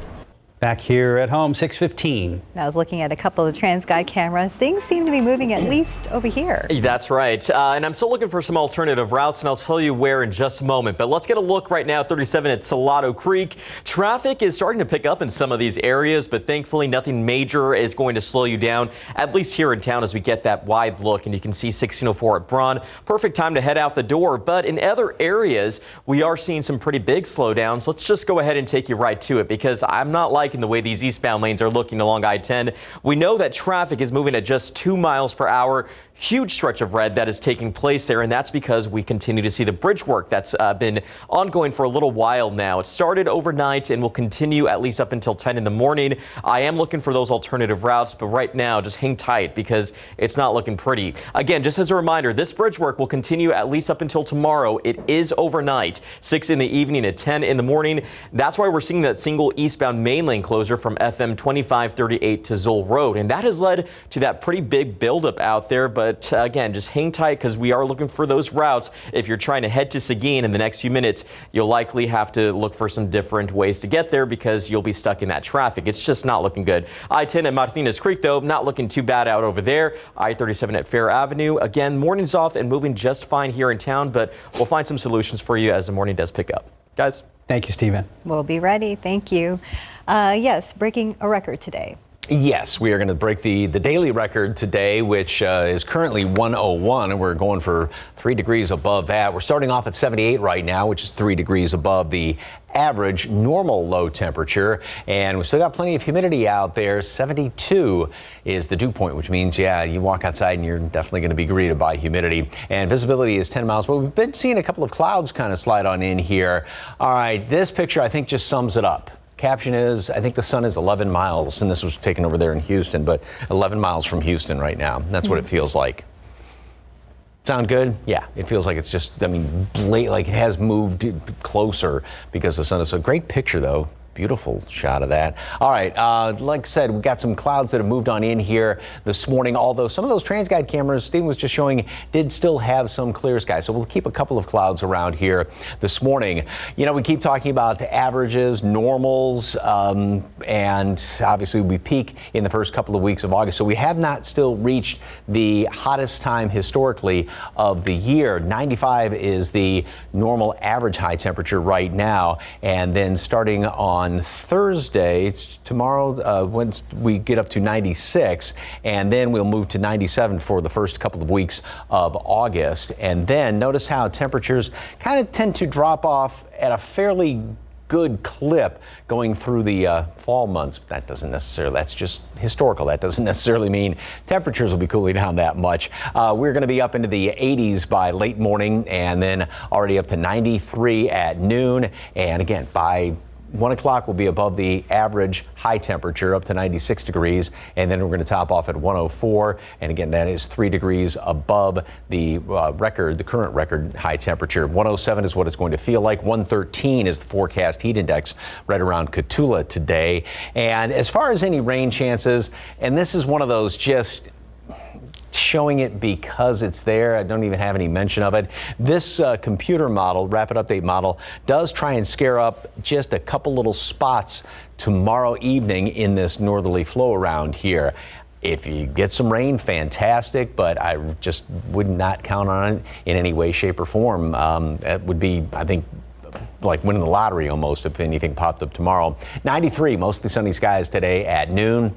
[SPEAKER 1] Back here at home, 6:15.
[SPEAKER 4] I was looking at a couple of TransGuide cameras. Things seem to be moving at least over here.
[SPEAKER 17] That's right. And I'm still looking for some alternative routes, and I'll tell you where in just a moment. But let's get a look right now, 37 at Salado Creek. Traffic is starting to pick up in some of these areas, but thankfully nothing major is going to slow you down, at least here in town as we get that wide look. And you can see 1604 at Braun. Perfect time to head out the door. But in other areas, we are seeing some pretty big slowdowns. Let's just go ahead and take you right to it, because I'm not liking the way these eastbound lanes are looking along I-10. We know that traffic is moving at just 2 miles per hour. Huge stretch of red that is taking place there, and that's because we continue to see the bridge work that's been ongoing for a little while now. It started overnight and will continue at least up until 10 in the morning. I am looking for those alternative routes, but right now just hang tight because it's not looking pretty. Again, just as a reminder, this bridge work will continue at least up until tomorrow. It is overnight, 6 in the evening to 10 in the morning. That's why we're seeing that single eastbound main lane closure from FM 2538 to Zoll Road, and that has led to that pretty big buildup out there. But again, just hang tight because we are looking for those routes. If you're trying to head to Seguin in the next few minutes, you'll likely have to look for some different ways to get there because you'll be stuck in that traffic. It's just not looking good. I-10 at Martinez Creek, though, not looking too bad out over there. I-37 at Fair Avenue. Again, morning's off and moving just fine here in town, but we'll find some solutions for you as the morning does pick up. Guys.
[SPEAKER 1] Thank you, Stephen.
[SPEAKER 4] We'll be ready. Thank you. Yes, breaking a record today.
[SPEAKER 3] Yes, we are going to break the daily record today, which is currently 101, and we're going for 3 degrees above that. We're starting off at 78 right now, which is 3 degrees above the average normal low temperature, and we've still got plenty of humidity out there. 72 is the dew point, which means, yeah, you walk outside and you're definitely going to be greeted by humidity. And visibility is 10 miles, but we've been seeing a couple of clouds kind of slide on in here. All right, this picture I think just sums it up. Caption is, I think the sun is 11 miles, and this was taken over there in Houston, but 11 miles from Houston right now. That's what it feels like. Sound good? Yeah, it feels like it's just, I mean, like it has moved closer because the sun is a great picture, though. Beautiful shot of that. All right, like I said, we've got some clouds that have moved on in here this morning, although some of those TransGuide cameras Stephen was just showing did still have some clear skies. So we'll keep a couple of clouds around here this morning. You know, we keep talking about the averages, normals, and obviously we peak in the first couple of weeks of August. So we have not still reached the hottest time historically of the year. 95 is the normal average high temperature right now, and then starting on Thursday, it's tomorrow, once we get up to 96, and then we'll move to 97 for the first couple of weeks of August. And then notice how temperatures kind of tend to drop off at a fairly good clip going through the fall months. But that doesn't necessarily, that's just historical. That doesn't necessarily mean temperatures will be cooling down that much. We're going to be up into the 80s by late morning, and then already up to 93 at noon. And again, by 1 o'clock will be above the average high temperature, up to 96 degrees, and then we're going to top off at 104. And again, that is 3 degrees above the the current record high temperature. 107 is what it's going to feel like. 113 is the forecast heat index right around Cotulla today. And as far as any rain chances, and this is one of those just showing it because it's there. I don't even have any mention of it. This computer model, rapid update model, does try and scare up just a couple little spots tomorrow evening in this northerly flow around here. If you get some rain, fantastic, but I just would not count on it in any way, shape, or form. It would be, I think, like winning the lottery almost if anything popped up tomorrow. 93, mostly sunny skies today at noon.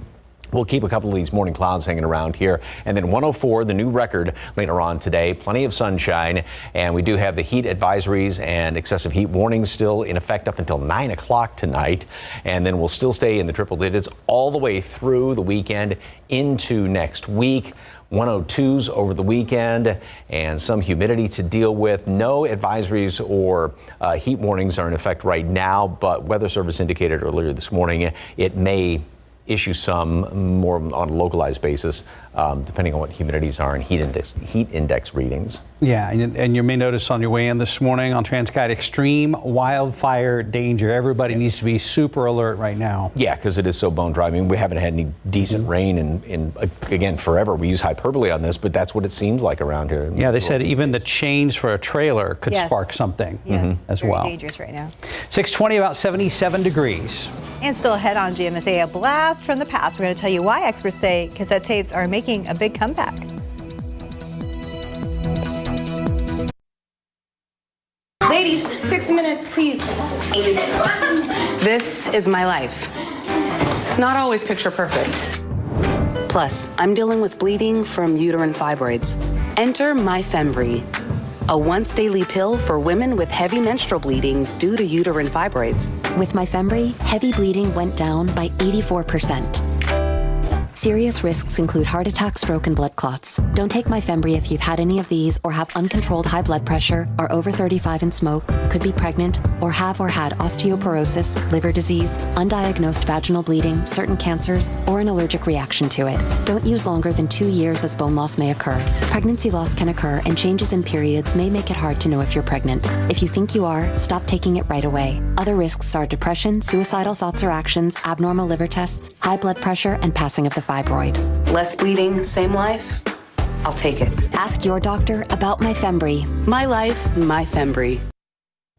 [SPEAKER 3] We'll keep a couple of these morning clouds hanging around here. And then 104, the new record later on today. Plenty of sunshine. And we do have the heat advisories and excessive heat warnings still in effect up until 9 o'clock tonight. And then we'll still stay in the triple digits all the way through the weekend into next week. 102s over the weekend and some humidity to deal with. No advisories or heat warnings are in effect right now, but Weather Service indicated earlier this morning it may issue some more on a localized basis, depending on what humidities are and heat index readings.
[SPEAKER 1] Yeah, and you may notice on your way in this morning on TransGuide, extreme wildfire danger. Everybody needs to be super alert right now.
[SPEAKER 3] Yeah, because it is so bone dry. I mean, we haven't had any decent rain in again, forever. We use hyperbole on this, but that's what it seems like around here.
[SPEAKER 1] Yeah, they said even the change for a trailer could spark something as
[SPEAKER 4] Very
[SPEAKER 1] well.
[SPEAKER 4] dangerous right now.
[SPEAKER 1] 620, about 77 degrees.
[SPEAKER 4] And still ahead on GMSA, a blast from the past. We're going to tell you why experts say cassette tapes are making a big comeback.
[SPEAKER 6] Ladies, 6 minutes, please. This is my life. It's not always picture perfect. Plus, I'm dealing with bleeding from uterine fibroids. Enter MyFembry, a once-daily pill for women with heavy menstrual bleeding due to uterine fibroids.
[SPEAKER 7] With MyFembry, heavy bleeding went down by 84%. Serious risks include heart attack, stroke, and blood clots. Don't take MyFembry if you've had any of these or have uncontrolled high blood pressure, are over 35 and smoke, could be pregnant, or have or had osteoporosis, liver disease, undiagnosed vaginal bleeding, certain cancers, or an allergic reaction to it. Don't use longer than 2 years as bone loss may occur. Pregnancy loss can occur and changes in periods may make it hard to know if you're pregnant. If you think you are, stop taking it right away. Other risks are depression, suicidal thoughts or actions, abnormal liver tests, high blood pressure, and passing of the fibroid.
[SPEAKER 6] Less bleeding, same life? I'll take it.
[SPEAKER 7] Ask your doctor about MyFembry.
[SPEAKER 6] My life, MyFembry.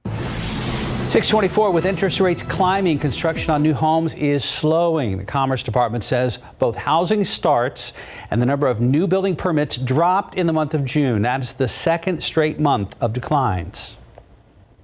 [SPEAKER 1] 624, with interest rates climbing, construction on new homes is slowing. The Commerce Department says both housing starts and the number of new building permits dropped in the month of June. That is the second straight month of declines.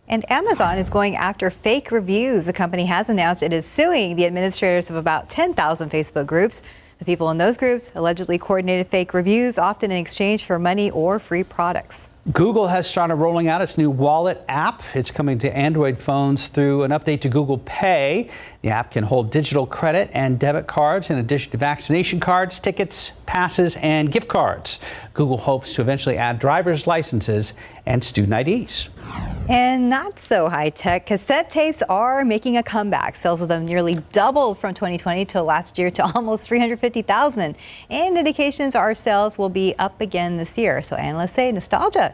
[SPEAKER 4] And Amazon is going after fake reviews. The company has announced it is suing the administrators of about 10,000 Facebook groups. The people in those groups allegedly coordinated fake reviews, often in exchange for money or free products.
[SPEAKER 1] Google has started rolling out its new wallet app. It's coming to Android phones through an update to Google Pay. The app can hold digital credit and debit cards in addition to vaccination cards, tickets, passes, and gift cards. Google hopes to eventually add driver's licenses and student IDs.
[SPEAKER 4] And not so high tech, cassette tapes are making a comeback. Sales of them nearly doubled from 2020 to last year to almost 350,000. And indications are sales will be up again this year. So analysts say nostalgia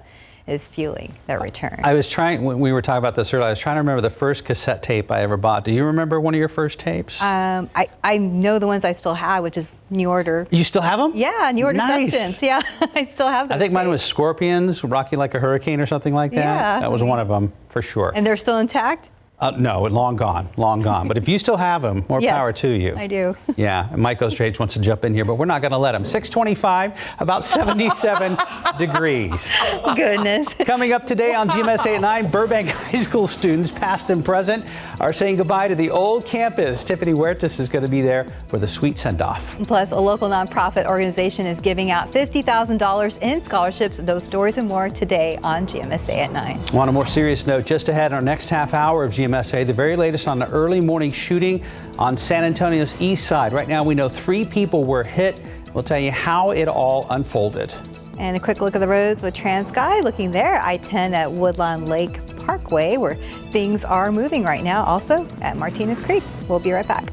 [SPEAKER 4] is fueling their return.
[SPEAKER 1] I was trying, when we were talking about this earlier, I was trying to remember the first cassette tape I ever bought. Do you remember one of your first tapes?
[SPEAKER 4] I know the ones I still have, which is New Order.
[SPEAKER 1] You still have them?
[SPEAKER 4] Yeah, New Order
[SPEAKER 1] Nice.
[SPEAKER 4] Substance. Yeah, I still have those.
[SPEAKER 1] I think mine
[SPEAKER 4] tapes.
[SPEAKER 1] was Scorpions, Rock You Like a Hurricane or something like that.
[SPEAKER 4] Yeah.
[SPEAKER 1] That was one of them, for sure.
[SPEAKER 4] And they're still intact?
[SPEAKER 1] No, long gone, long gone. But if you still have them, more
[SPEAKER 4] Yes,
[SPEAKER 1] power to you.
[SPEAKER 4] I do.
[SPEAKER 1] Yeah, and Mike Ostrage wants to jump in here, but we're not going to let him. 625, about 77 degrees.
[SPEAKER 4] Goodness.
[SPEAKER 1] Coming up today on GMSA at 9, Burbank High School students, past and present, are saying goodbye to the old campus. Tiffany Huertas is going to be there for the sweet send-off.
[SPEAKER 4] Plus, a local nonprofit organization is giving out $50,000 in scholarships. Those stories and more today on GMSA at 9.
[SPEAKER 1] On a more serious note, just ahead in our next half hour of GMSA, the very latest on the early morning shooting on San Antonio's east side. Right now, we know 3 people were hit. We'll tell you how it all unfolded.
[SPEAKER 4] And a quick look at the roads with TransGuide. Looking there, I-10 at Woodlawn Lake Parkway, where things are moving right now. Also at Martinez Creek. We'll be right back.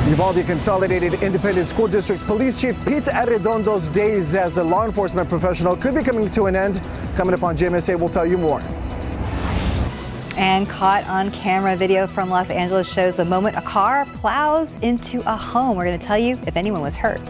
[SPEAKER 8] Uvalde Consolidated Independent School District's Police Chief Pete Arredondo's days as a law enforcement professional could be coming to an end. Coming up on GMSA, we'll tell you more.
[SPEAKER 4] And caught on camera video from Los Angeles shows the moment a car plows into a home. We're going to tell you if anyone was hurt.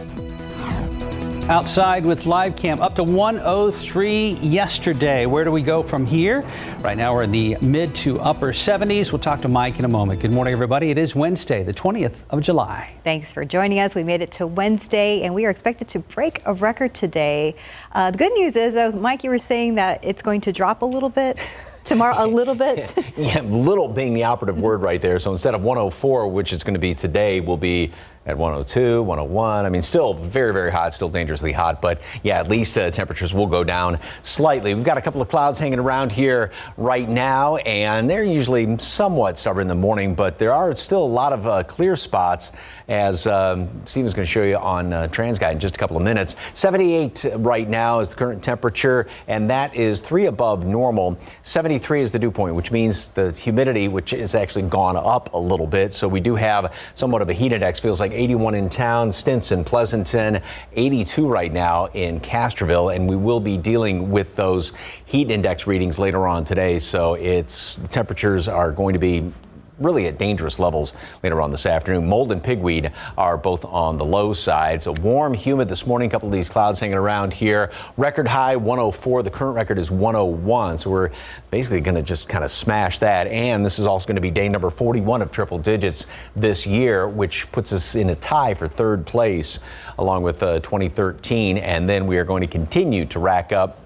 [SPEAKER 1] Outside with live cam up to 103 yesterday. Where do we go from here? Right now we're in the mid to upper 70s. We'll talk to Mike in a moment. Good morning, everybody. It is Wednesday, the 20th of July.
[SPEAKER 4] Thanks for joining us. We made it to Wednesday and we are expected to break a record today. The good news is, Mike, you were saying that it's going to drop a little bit. Tomorrow, a little bit.
[SPEAKER 3] Yeah, little being the operative word right there. So instead of 104, which is going to be today, will be at 102, 101. I mean, still very, very hot, still dangerously hot. But yeah, at least temperatures will go down slightly. We've got a couple of clouds hanging around here right now, and they're usually somewhat stubborn in the morning, but there are still a lot of clear spots, as Steven's going to show you on TransGuide in just a couple of minutes. 78 right now is the current temperature, and that is 3 above normal. 73 is the dew point, which means the humidity, which is actually gone up a little bit. So we do have somewhat of a heat index. Feels like 81 in town, Stinson, Pleasanton, 82 right now in Castroville, and we will be dealing with those heat index readings later on today. So the temperatures are going to be really at dangerous levels later on this afternoon. Mold and pigweed are both on the low side. So warm, humid this morning. A couple of these clouds hanging around here. Record high 104. The current record is 101. So we're basically going to just kind of smash that. And this is also going to be day number 41 of triple digits this year, which puts us in a tie for third place along with 2013. And then we are going to continue to rack up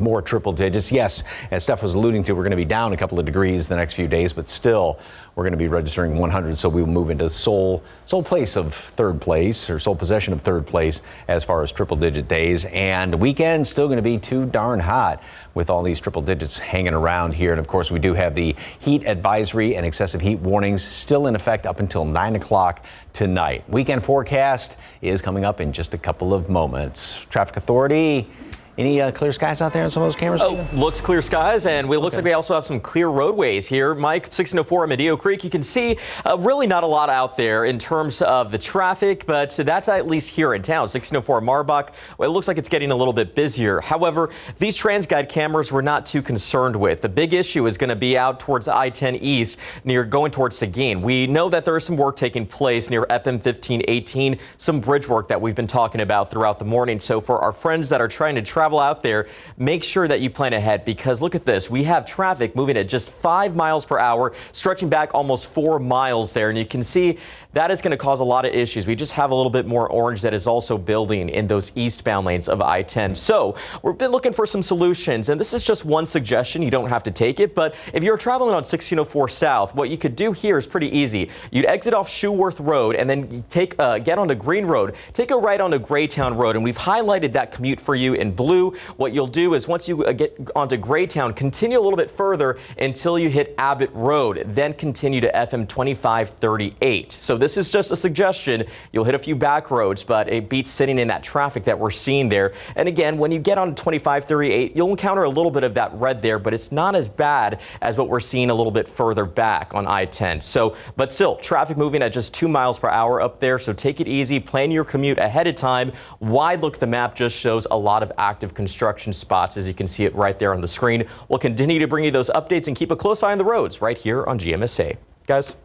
[SPEAKER 3] more triple digits. Yes, as Steph was alluding to, we're going to be down a couple of degrees the next few days, but still we're going to be registering 100. So we will move into sole place of third place, or sole possession of third place as far as triple digit days. And the weekend still going to be too darn hot with all these triple digits hanging around here. And of course, we do have the heat advisory and excessive heat warnings still in effect up until 9 o'clock tonight. Weekend forecast is coming up in just a couple of moments. Traffic Authority. Any clear skies out there on some of those cameras?
[SPEAKER 17] Oh, looks clear skies, and it looks like we also have some clear roadways here. Mike, 1604 Amadeo Creek, you can see really not a lot out there in terms of the traffic, but that's at least here in town. 1604 Marbach, well, it looks like it's getting a little bit busier. However, these TransGuide cameras we're not too concerned with. The big issue is going to be out towards I-10 East, near going towards Seguin. We know that there is some work taking place near FM 1518, some bridge work that we've been talking about throughout the morning. So for our friends that are trying to travel out there, make sure that you plan ahead, because look at this. We have traffic moving at just 5 miles per hour, stretching back almost 4 miles there. And you can see that is going to cause a lot of issues. We just have a little bit more orange that is also building in those eastbound lanes of I-10. So we've been looking for some solutions, and this is just one suggestion. You don't have to take it, but if you're traveling on 1604 South, what you could do here is pretty easy. You'd exit off Shoeworth Road and then get onto Green Road, take a right onto Greytown Road, and we've highlighted that commute for you in blue. What you'll do is once you get onto Greytown, continue a little bit further until you hit Abbott Road, then continue to FM 2538. So this is just a suggestion. You'll hit a few back roads, but it beats sitting in that traffic that we're seeing there. And again, when you get on 2538, you'll encounter a little bit of that red there, but it's not as bad as what we're seeing a little bit further back on I-10. So, but still, traffic moving at just 2 miles per hour up there. So take it easy, plan your commute ahead of time. Wide look at the map just shows a lot of active construction spots, as you can see it right there on the screen. We'll continue to bring you those updates and keep a close eye on the roads right here on GMSA. Guys.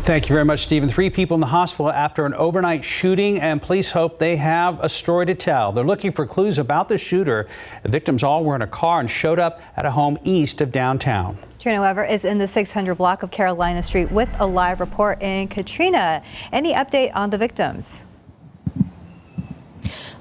[SPEAKER 1] Thank you very much, Stephen. 3 people in the hospital after an overnight shooting, and police hope they have a story to tell. They're looking for clues about the shooter. The victims all were in a car and showed up at a home east of downtown.
[SPEAKER 4] Katrina Weber is in the 600 block of Carolina Street with a live report. And Katrina, any update on the victims?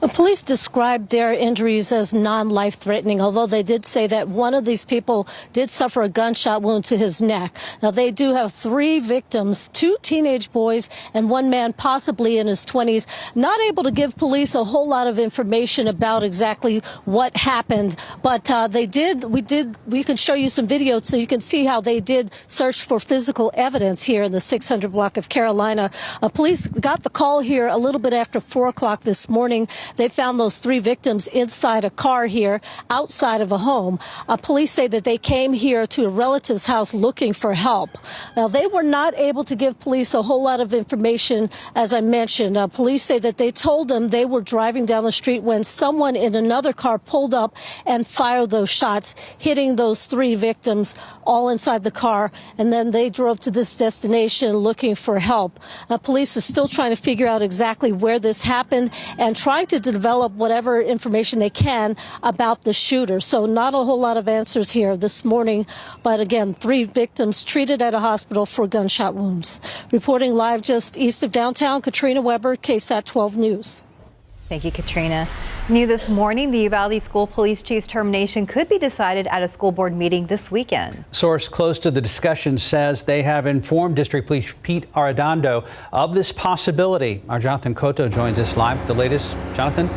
[SPEAKER 10] The police described their injuries as non-life-threatening, although they did say that one of these people did suffer a gunshot wound to his neck. Now, they do have 3 victims, 2 teenage boys and 1 man possibly in his 20s, not able to give police a whole lot of information about exactly what happened. But we can show you some video so you can see how they did search for physical evidence here in the 600 block of Carolina. Police got the call here a little bit after 4 o'clock this morning They found those 3 victims inside a car here outside of a home. Police say that they came here to a relative's house looking for help. Now, they were not able to give police a whole lot of information, as I mentioned. Police say that they told them they were driving down the street when someone in another car pulled up and fired those shots, hitting those 3 victims all inside the car. And then they drove to this destination looking for help. Police are still trying to figure out exactly where this happened and trying to develop whatever information they can about the shooter. So not a whole lot of answers here this morning. But again, 3 victims treated at a hospital for gunshot wounds. Reporting live just east of downtown, Katrina Weber, KSAT 12 News.
[SPEAKER 4] Thank you, Katrina. New this morning, the Uvalde School Police Chief's termination could be decided at a school board meeting this weekend.
[SPEAKER 1] Source close to the discussion says they have informed District Police Pete Arredondo of this possibility. Our Jonathan Cotto joins us live with the latest. Jonathan?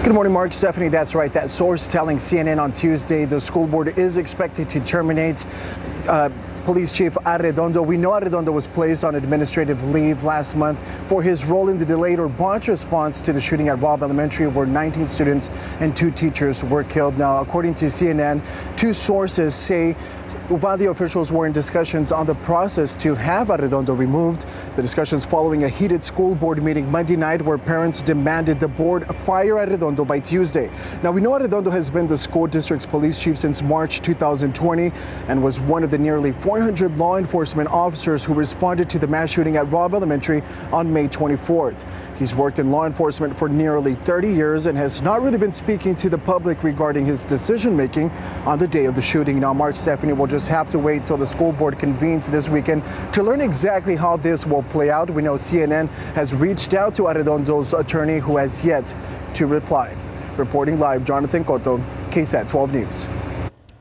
[SPEAKER 8] Good morning, Mark. Stephanie, that's right. That source telling CNN on Tuesday the school board is expected to terminate Police Chief Arredondo. We know Arredondo was placed on administrative leave last month for his role in the delayed or botched response to the shooting at Robb Elementary, where 19 students and 2 teachers were killed. Now, according to CNN, 2 sources say Uvalde officials were in discussions on the process to have Arredondo removed. The discussions following a heated school board meeting Monday night where parents demanded the board fire Arredondo by Tuesday. Now, we know Arredondo has been the school district's police chief since March 2020 and was one of the nearly 400 law enforcement officers who responded to the mass shooting at Robb Elementary on May 24th. He's worked in law enforcement for nearly 30 years and has not really been speaking to the public regarding his decision-making on the day of the shooting. Now, Mark, Stephanie, will just have to wait till the school board convenes this weekend to learn exactly how this will play out. We know CNN has reached out to Arredondo's attorney, who has yet to reply. Reporting live, Jonathan Cotto, KSAT 12 News.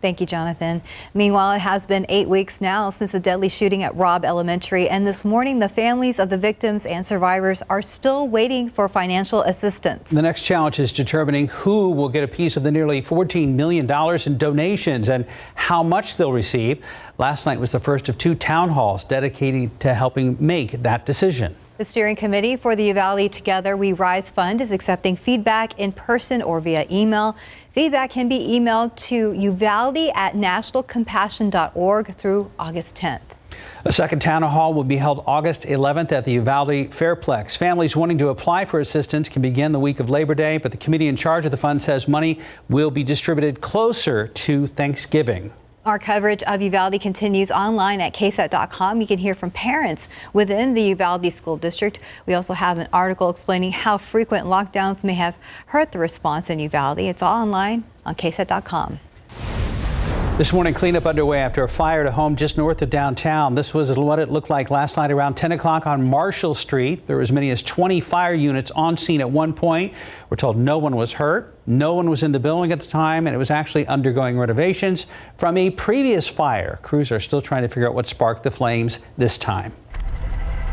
[SPEAKER 4] Thank you, Jonathan. Meanwhile, it has been 8 weeks now since the deadly shooting at Robb Elementary, and this morning the families of the victims and survivors are still waiting for financial assistance.
[SPEAKER 1] The next challenge is determining who will get a piece of the nearly $14 million in donations and how much they'll receive. Last night was the first of 2 town halls dedicated to helping make that decision.
[SPEAKER 4] The steering committee for the Uvalde Together We Rise Fund is accepting feedback in person or via email. Feedback can be emailed to uvalde@nationalcompassion.org through August 10th.
[SPEAKER 1] A second town hall will be held August 11th at the Uvalde Fairplex. Families wanting to apply for assistance can begin the week of Labor Day, but the committee in charge of the fund says money will be distributed closer to Thanksgiving.
[SPEAKER 4] Our coverage of Uvalde continues online at KSAT.com. You can hear from parents within the Uvalde School District. We also have an article explaining how frequent lockdowns may have hurt the response in Uvalde. It's all online on KSAT.com.
[SPEAKER 1] This morning, cleanup underway after a fire at a home just north of downtown. This was what it looked like last night around 10 o'clock on Marshall Street. There were as many as 20 fire units on scene at one point. We're told no one was hurt. No one was in the building at the time, and it was actually undergoing renovations from a previous fire. Crews are still trying to figure out what sparked the flames this time.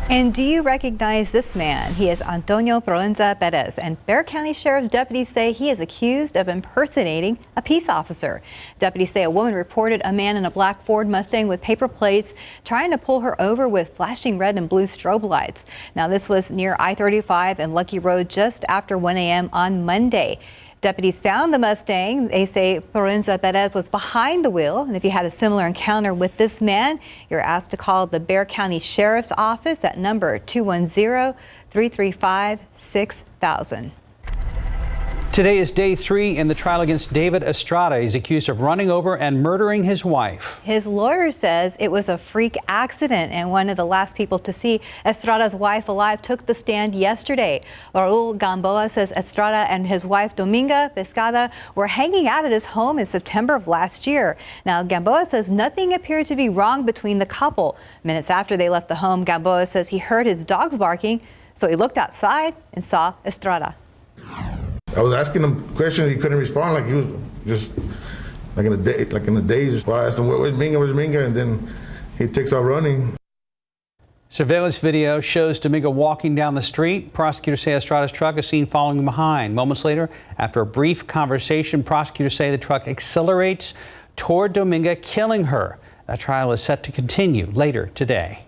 [SPEAKER 4] And do you recognize this man? He is Antonio Proenza Perez, and Bexar County Sheriff's deputies say he is accused of impersonating a peace officer. Deputies say a woman reported a man in a black Ford Mustang with paper plates trying to pull her over with flashing red and blue strobe lights. Now, this was near I-35 and Lucky Road just after 1 a.m. on Monday. Deputies found the Mustang. They say Proenza Perez was behind the wheel. And if you had a similar encounter with this man, you're asked to call the Bexar County Sheriff's Office at number 210-335-6000.
[SPEAKER 1] Today is day 3 in the trial against David Estrada. He's accused of running over and murdering his wife.
[SPEAKER 4] His lawyer says it was a freak accident, and one of the last people to see Estrada's wife alive took the stand yesterday. Raul Gamboa says Estrada and his wife Dominga Pescada were hanging out at his home in September of last year. Now, Gamboa says nothing appeared to be wrong between the couple. Minutes after they left the home, Gamboa says he heard his dogs barking, so he looked outside and saw Estrada.
[SPEAKER 9] I was asking him questions, he couldn't respond, like he was just like in a daze. So I asked him, where's Minga? And then he takes off running.
[SPEAKER 1] Surveillance video shows Dominga walking down the street. Prosecutors say Estrada's truck is seen following behind. Moments later, after a brief conversation, prosecutors say the truck accelerates toward Dominga, killing her. That trial is set to continue later today.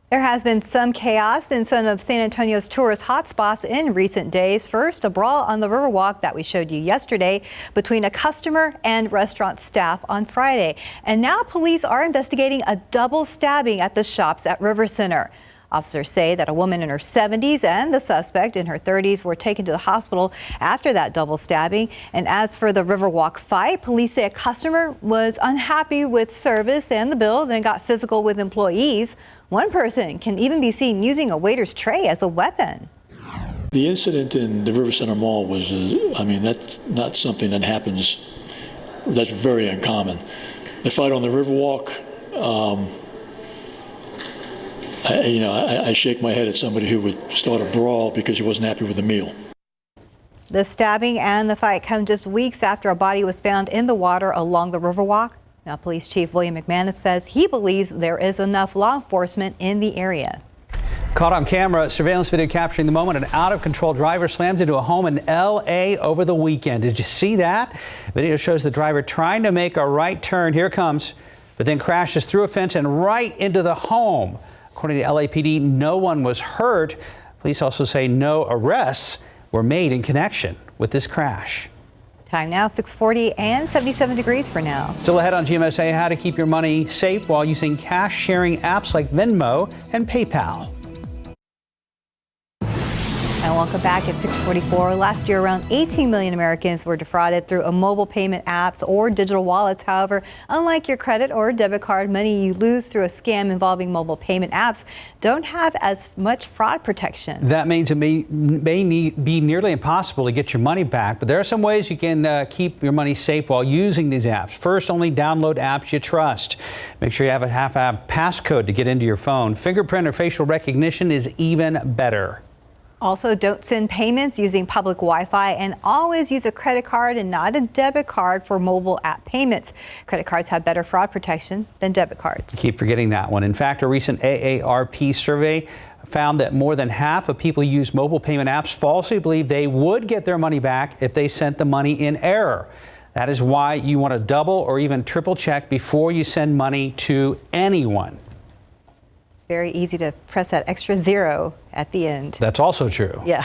[SPEAKER 4] There has been some chaos in some of San Antonio's tourist hotspots in recent days. First, a brawl on the Riverwalk that we showed you yesterday between a customer and restaurant staff on Friday. And now police are investigating a double stabbing at the shops at River Center. Officers say that a woman in her 70s and the suspect in her 30s were taken to the hospital after that double stabbing. And as for the Riverwalk fight, police say a customer was unhappy with service and the bill, then got physical with employees. One person can even be seen using a waiter's tray as a weapon.
[SPEAKER 11] The incident in the River Center Mall was, that's not something that happens. That's very uncommon. The fight on the Riverwalk, I shake my head at somebody who would start a brawl because he wasn't happy with the meal.
[SPEAKER 4] The stabbing and the fight come just weeks after a body was found in the water along the Riverwalk. Now, Police Chief William McManus says he believes there is enough law enforcement in the area.
[SPEAKER 1] Caught on camera, surveillance video capturing the moment an out-of-control driver slams into a home in L.A. over the weekend. Did you see that? Video shows the driver trying to make a right turn. Here it comes, but then crashes through a fence and right into the home. According to LAPD, no one was hurt. Police also say no arrests were made in connection with this crash.
[SPEAKER 4] Time now, 6:40 and 77 degrees for now.
[SPEAKER 1] Still ahead on GMSA, how to keep your money safe while using cash-sharing apps like Venmo and PayPal.
[SPEAKER 4] And welcome back at 6:44. Last year, around 18 million Americans were defrauded through a mobile payment apps or digital wallets. However, unlike your credit or debit card, money you lose through a scam involving mobile payment apps don't have as much fraud protection.
[SPEAKER 1] That means it may be nearly impossible to get your money back, but there are some ways you can keep your money safe while using these apps. First, only download apps you trust. Make sure you have a half-app passcode to get into your phone. Fingerprint or facial recognition is even better.
[SPEAKER 4] Also, don't send payments using public Wi-Fi, and always use a credit card and not a debit card for mobile app payments. Credit cards have better fraud protection than debit cards.
[SPEAKER 1] Keep forgetting that one. In fact, a recent AARP survey found that more than half of people who use mobile payment apps falsely believe they would get their money back if they sent the money in error. That is why you want to double or even triple check before you send money to anyone.
[SPEAKER 4] It's very easy to press that extra zero at the end.
[SPEAKER 1] That's also true.
[SPEAKER 4] Yeah.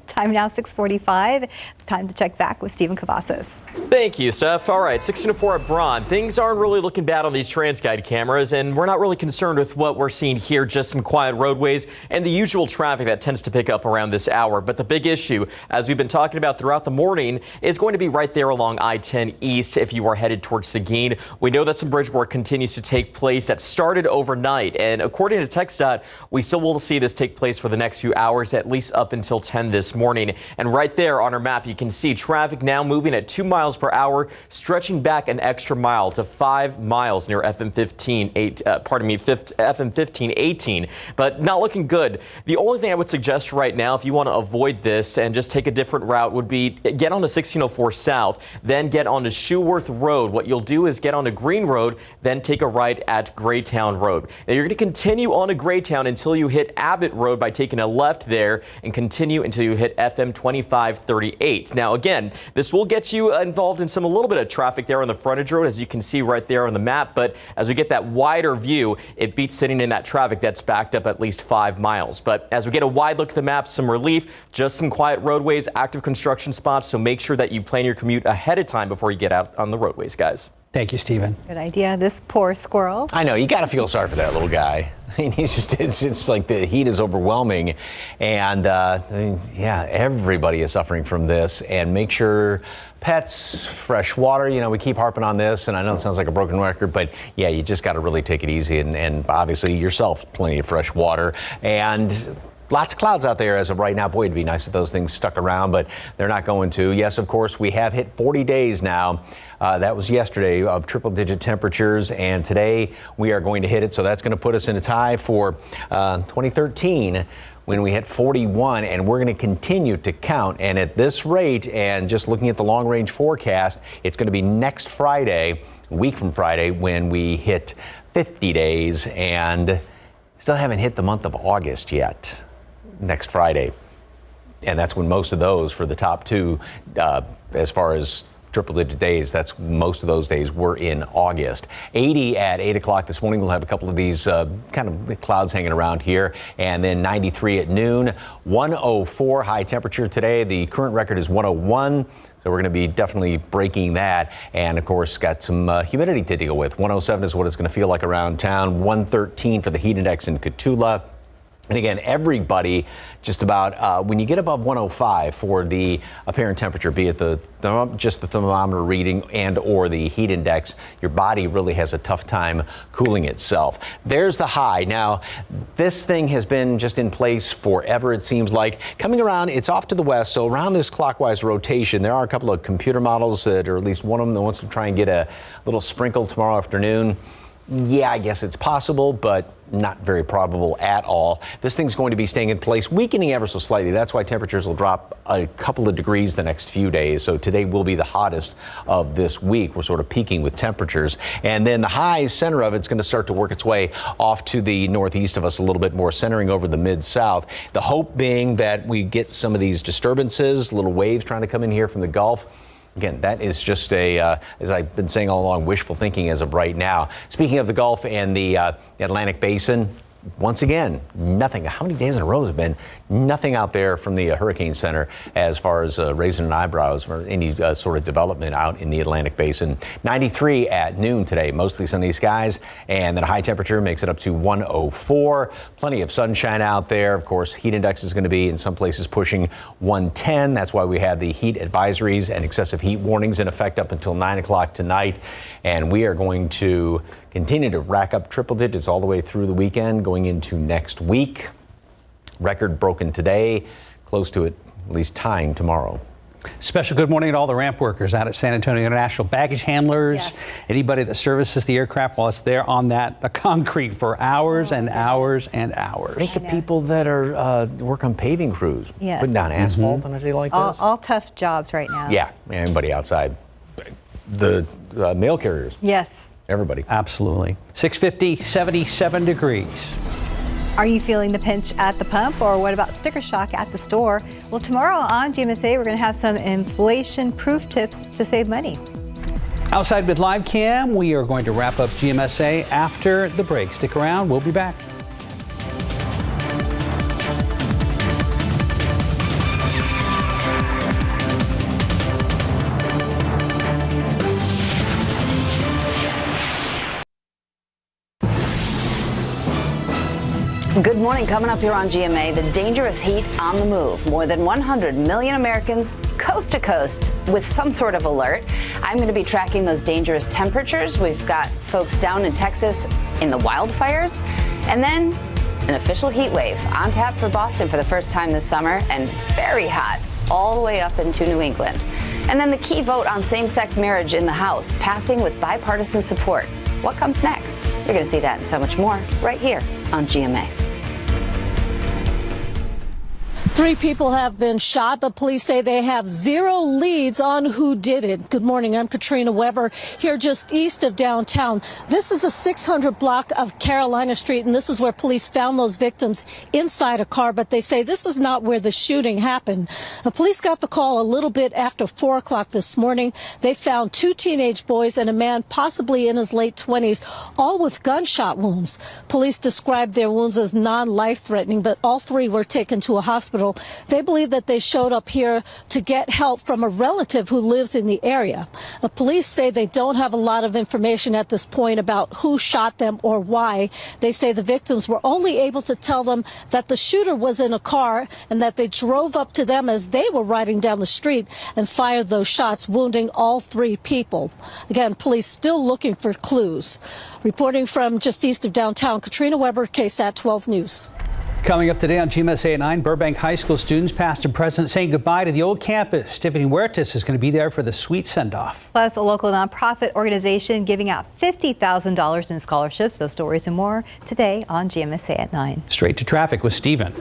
[SPEAKER 4] Time now, 6:45. It's time to check back with Stephen Cavazos.
[SPEAKER 17] Thank you, Steph. All right, 16:04 at Braun. Things aren't really looking bad on these TransGuide cameras, and we're not really concerned with what we're seeing here, just some quiet roadways and the usual traffic that tends to pick up around this hour. But the big issue, as we've been talking about throughout the morning, is going to be right there along I-10 East if you are headed towards Seguin. We know that some bridge work continues to take place that started overnight, and according to TxDOT, we still will see this take place for the next few hours, at least up until 10 this morning. And right there on our map, you can see traffic now moving at 2 miles per hour, stretching back an extra mile to 5 miles near FM 1518, but not looking good. The only thing I would suggest right now, if you want to avoid this and just take a different route, would be get on to 1604 South, then get on to Shoeworth Road. What you'll do is get on to Green Road, then take a right at Graytown Road. Now you're going to continue on to Graytown until you hit Abbott Road by taking a left there, and continue until you hit FM 2538. Now again, this will get you involved in a little bit of traffic there on the frontage road, as you can see right there on the map, but as we get that wider view, it beats sitting in that traffic that's backed up at least 5 miles. But as we get a wide look at the map, some relief, just some quiet roadways, active construction spots, so make sure that you plan your commute ahead of time before you get out on the roadways, guys.
[SPEAKER 1] Thank you, Stephen.
[SPEAKER 4] Good idea. This poor squirrel.
[SPEAKER 3] I know, you got to feel sorry for that little guy. I mean, it's just like the heat is overwhelming. And yeah, everybody is suffering from this. And make sure pets, fresh water, we keep harping on this. And I know it sounds like a broken record, but yeah, you just got to really take it easy. And obviously yourself, plenty of fresh water. And lots of clouds out there as of right now. Boy, it'd be nice if those things stuck around, but they're not going to. Yes, of course, we have hit 40 days now. That was yesterday of triple-digit temperatures, and today we are going to hit it. So that's going to put us in a tie for 2013 when we hit 41, and we're going to continue to count. And at this rate, and just looking at the long-range forecast, it's going to be next Friday, a week from Friday, when we hit 50 days, and still haven't hit the month of August yet. Next Friday, and that's when most of those for the top two as far as triple-digit days. That's most of those days were in August. 80 at 8 o'clock this morning. We'll have a couple of these kind of clouds hanging around here. And then 93 at noon. 104 high temperature today. The current record is 101. So we're going to be definitely breaking that. And of course, got some humidity to deal with. 107 is what it's going to feel like around town. 113 for the heat index in Cotulla. And again, everybody just about when you get above 105 for the apparent temperature, be it just the thermometer reading and or the heat index, your body really has a tough time cooling itself. There's the high. Now, this thing has been just in place forever, it seems like. Coming around, it's off to the west, so around this clockwise rotation, there are a couple of computer models that, or at least one of them that wants to try and get a little sprinkle tomorrow afternoon. Yeah, I guess it's possible, but not very probable at all. This thing's going to be staying in place, weakening ever so slightly. That's why temperatures will drop a couple of degrees the next few days. So today will be the hottest of this week. We're sort of peaking with temperatures. And then the high center of it's going to start to work its way off to the northeast of us a little bit more, centering over the mid-south. The hope being that we get some of these disturbances, little waves trying to come in here from the Gulf. Again, that is just as I've been saying all along, wishful thinking as of right now. Speaking of the Gulf and the Atlantic Basin, once again, nothing. How many days in a row has it been? Nothing out there from the Hurricane Center as far as raising an eyebrows or any sort of development out in the Atlantic Basin. 93 at noon today, mostly sunny skies, and then a high temperature makes it up to 104. Plenty of sunshine out there. Of course, heat index is going to be in some places pushing 110. That's why we have the heat advisories and excessive heat warnings in effect up until 9 o'clock tonight. And we are going to continue to rack up triple digits all the way through the weekend going into next week. Record broken today, close to it, at least tying tomorrow.
[SPEAKER 1] Special good morning to all the ramp workers out at San Antonio International, baggage handlers,
[SPEAKER 4] Yes.
[SPEAKER 1] anybody that services the aircraft while it's there on that concrete for hours and hours and hours.
[SPEAKER 3] Think of people that are work on paving crews,
[SPEAKER 4] Yes.
[SPEAKER 3] putting down asphalt on a day like this.
[SPEAKER 4] All tough jobs right now.
[SPEAKER 3] Yeah, anybody outside. The mail carriers.
[SPEAKER 4] Yes.
[SPEAKER 3] Everybody.
[SPEAKER 1] Absolutely. 650, 77 degrees.
[SPEAKER 4] Are you feeling the pinch at the pump, or what about sticker shock at the store? Well, tomorrow on GMSA, we're going to have some inflation-proof tips to save money.
[SPEAKER 1] Outside with Live Cam, we are going to wrap up GMSA after the break. Stick around. We'll be back.
[SPEAKER 16] Good morning. Coming up here on GMA, the dangerous heat on the move. More than 100 million Americans coast to coast with some sort of alert. I'm going to be tracking those dangerous temperatures. We've got folks down in Texas in the wildfires, and then an official heat wave on tap for Boston for the first time this summer, and very hot all the way up into New England. And then the key vote on same-sex marriage in the House, passing with bipartisan support. What comes next? You're going to see that and so much more right here on GMA.
[SPEAKER 10] 3 people have been shot, but police say they have 0 leads on who did it. Good morning. I'm Katrina Weber here just east of downtown. This is a 600 block of Carolina Street, and this is where police found those victims inside a car, but they say this is not where the shooting happened. The police got the call a little bit after 4 o'clock this morning. They found 2 teenage boys and a man possibly in his late 20s, all with gunshot wounds. Police described their wounds as non-life-threatening, but all 3 were taken to a hospital. They believe that they showed up here to get help from a relative who lives in the area. The police say they don't have a lot of information at this point about who shot them or why. They say the victims were only able to tell them that the shooter was in a car and that they drove up to them as they were riding down the street and fired those shots, wounding all 3 people. Again, police still looking for clues. Reporting from just east of downtown, Katrina Weber, KSAT 12 News.
[SPEAKER 1] Coming up today on GMSA at 9, Burbank High School students, past and present, saying goodbye to the old campus. Tiffany Huertas is going to be there for the sweet send-off.
[SPEAKER 4] Plus, a local nonprofit organization giving out $50,000 in scholarships. Those stories and more today on GMSA at 9.
[SPEAKER 1] Straight to traffic with Stephen.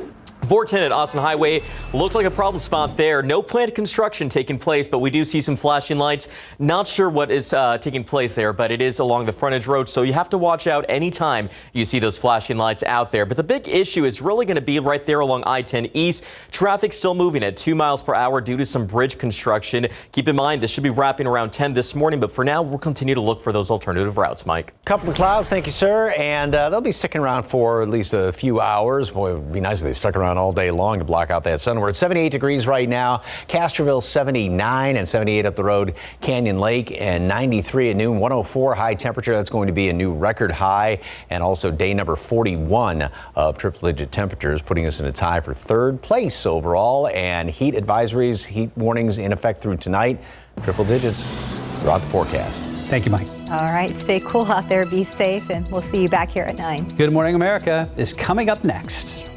[SPEAKER 17] 410 at Austin Highway looks like a problem spot there. No planned construction taking place, but we do see some flashing lights. Not sure what is taking place there, but it is along the frontage road, so you have to watch out anytime you see those flashing lights out there. But the big issue is really going to be right there along I-10 East. Traffic still moving at 2 miles per hour due to some bridge construction. Keep in mind, this should be wrapping around 10 this morning, but for now, we'll continue to look for those alternative routes, Mike.
[SPEAKER 3] Couple of clouds, thank you, sir, and they'll be sticking around for at least a few hours. Boy, it would be nice if they stuck around all day long to block out that sun. We're at 78 degrees right now. Castroville 79 and 78 up the road, Canyon Lake, and 93 at noon. 104 high temperature. That's going to be a new record high, and also day number 41 of triple-digit temperatures, putting us in a tie for third place overall. And heat advisories, heat warnings in effect through tonight. Triple digits throughout the forecast.
[SPEAKER 1] Thank you, Mike.
[SPEAKER 4] All right, stay cool out there, be safe, and we'll see you back here at 9.
[SPEAKER 1] Good Morning America is coming up next.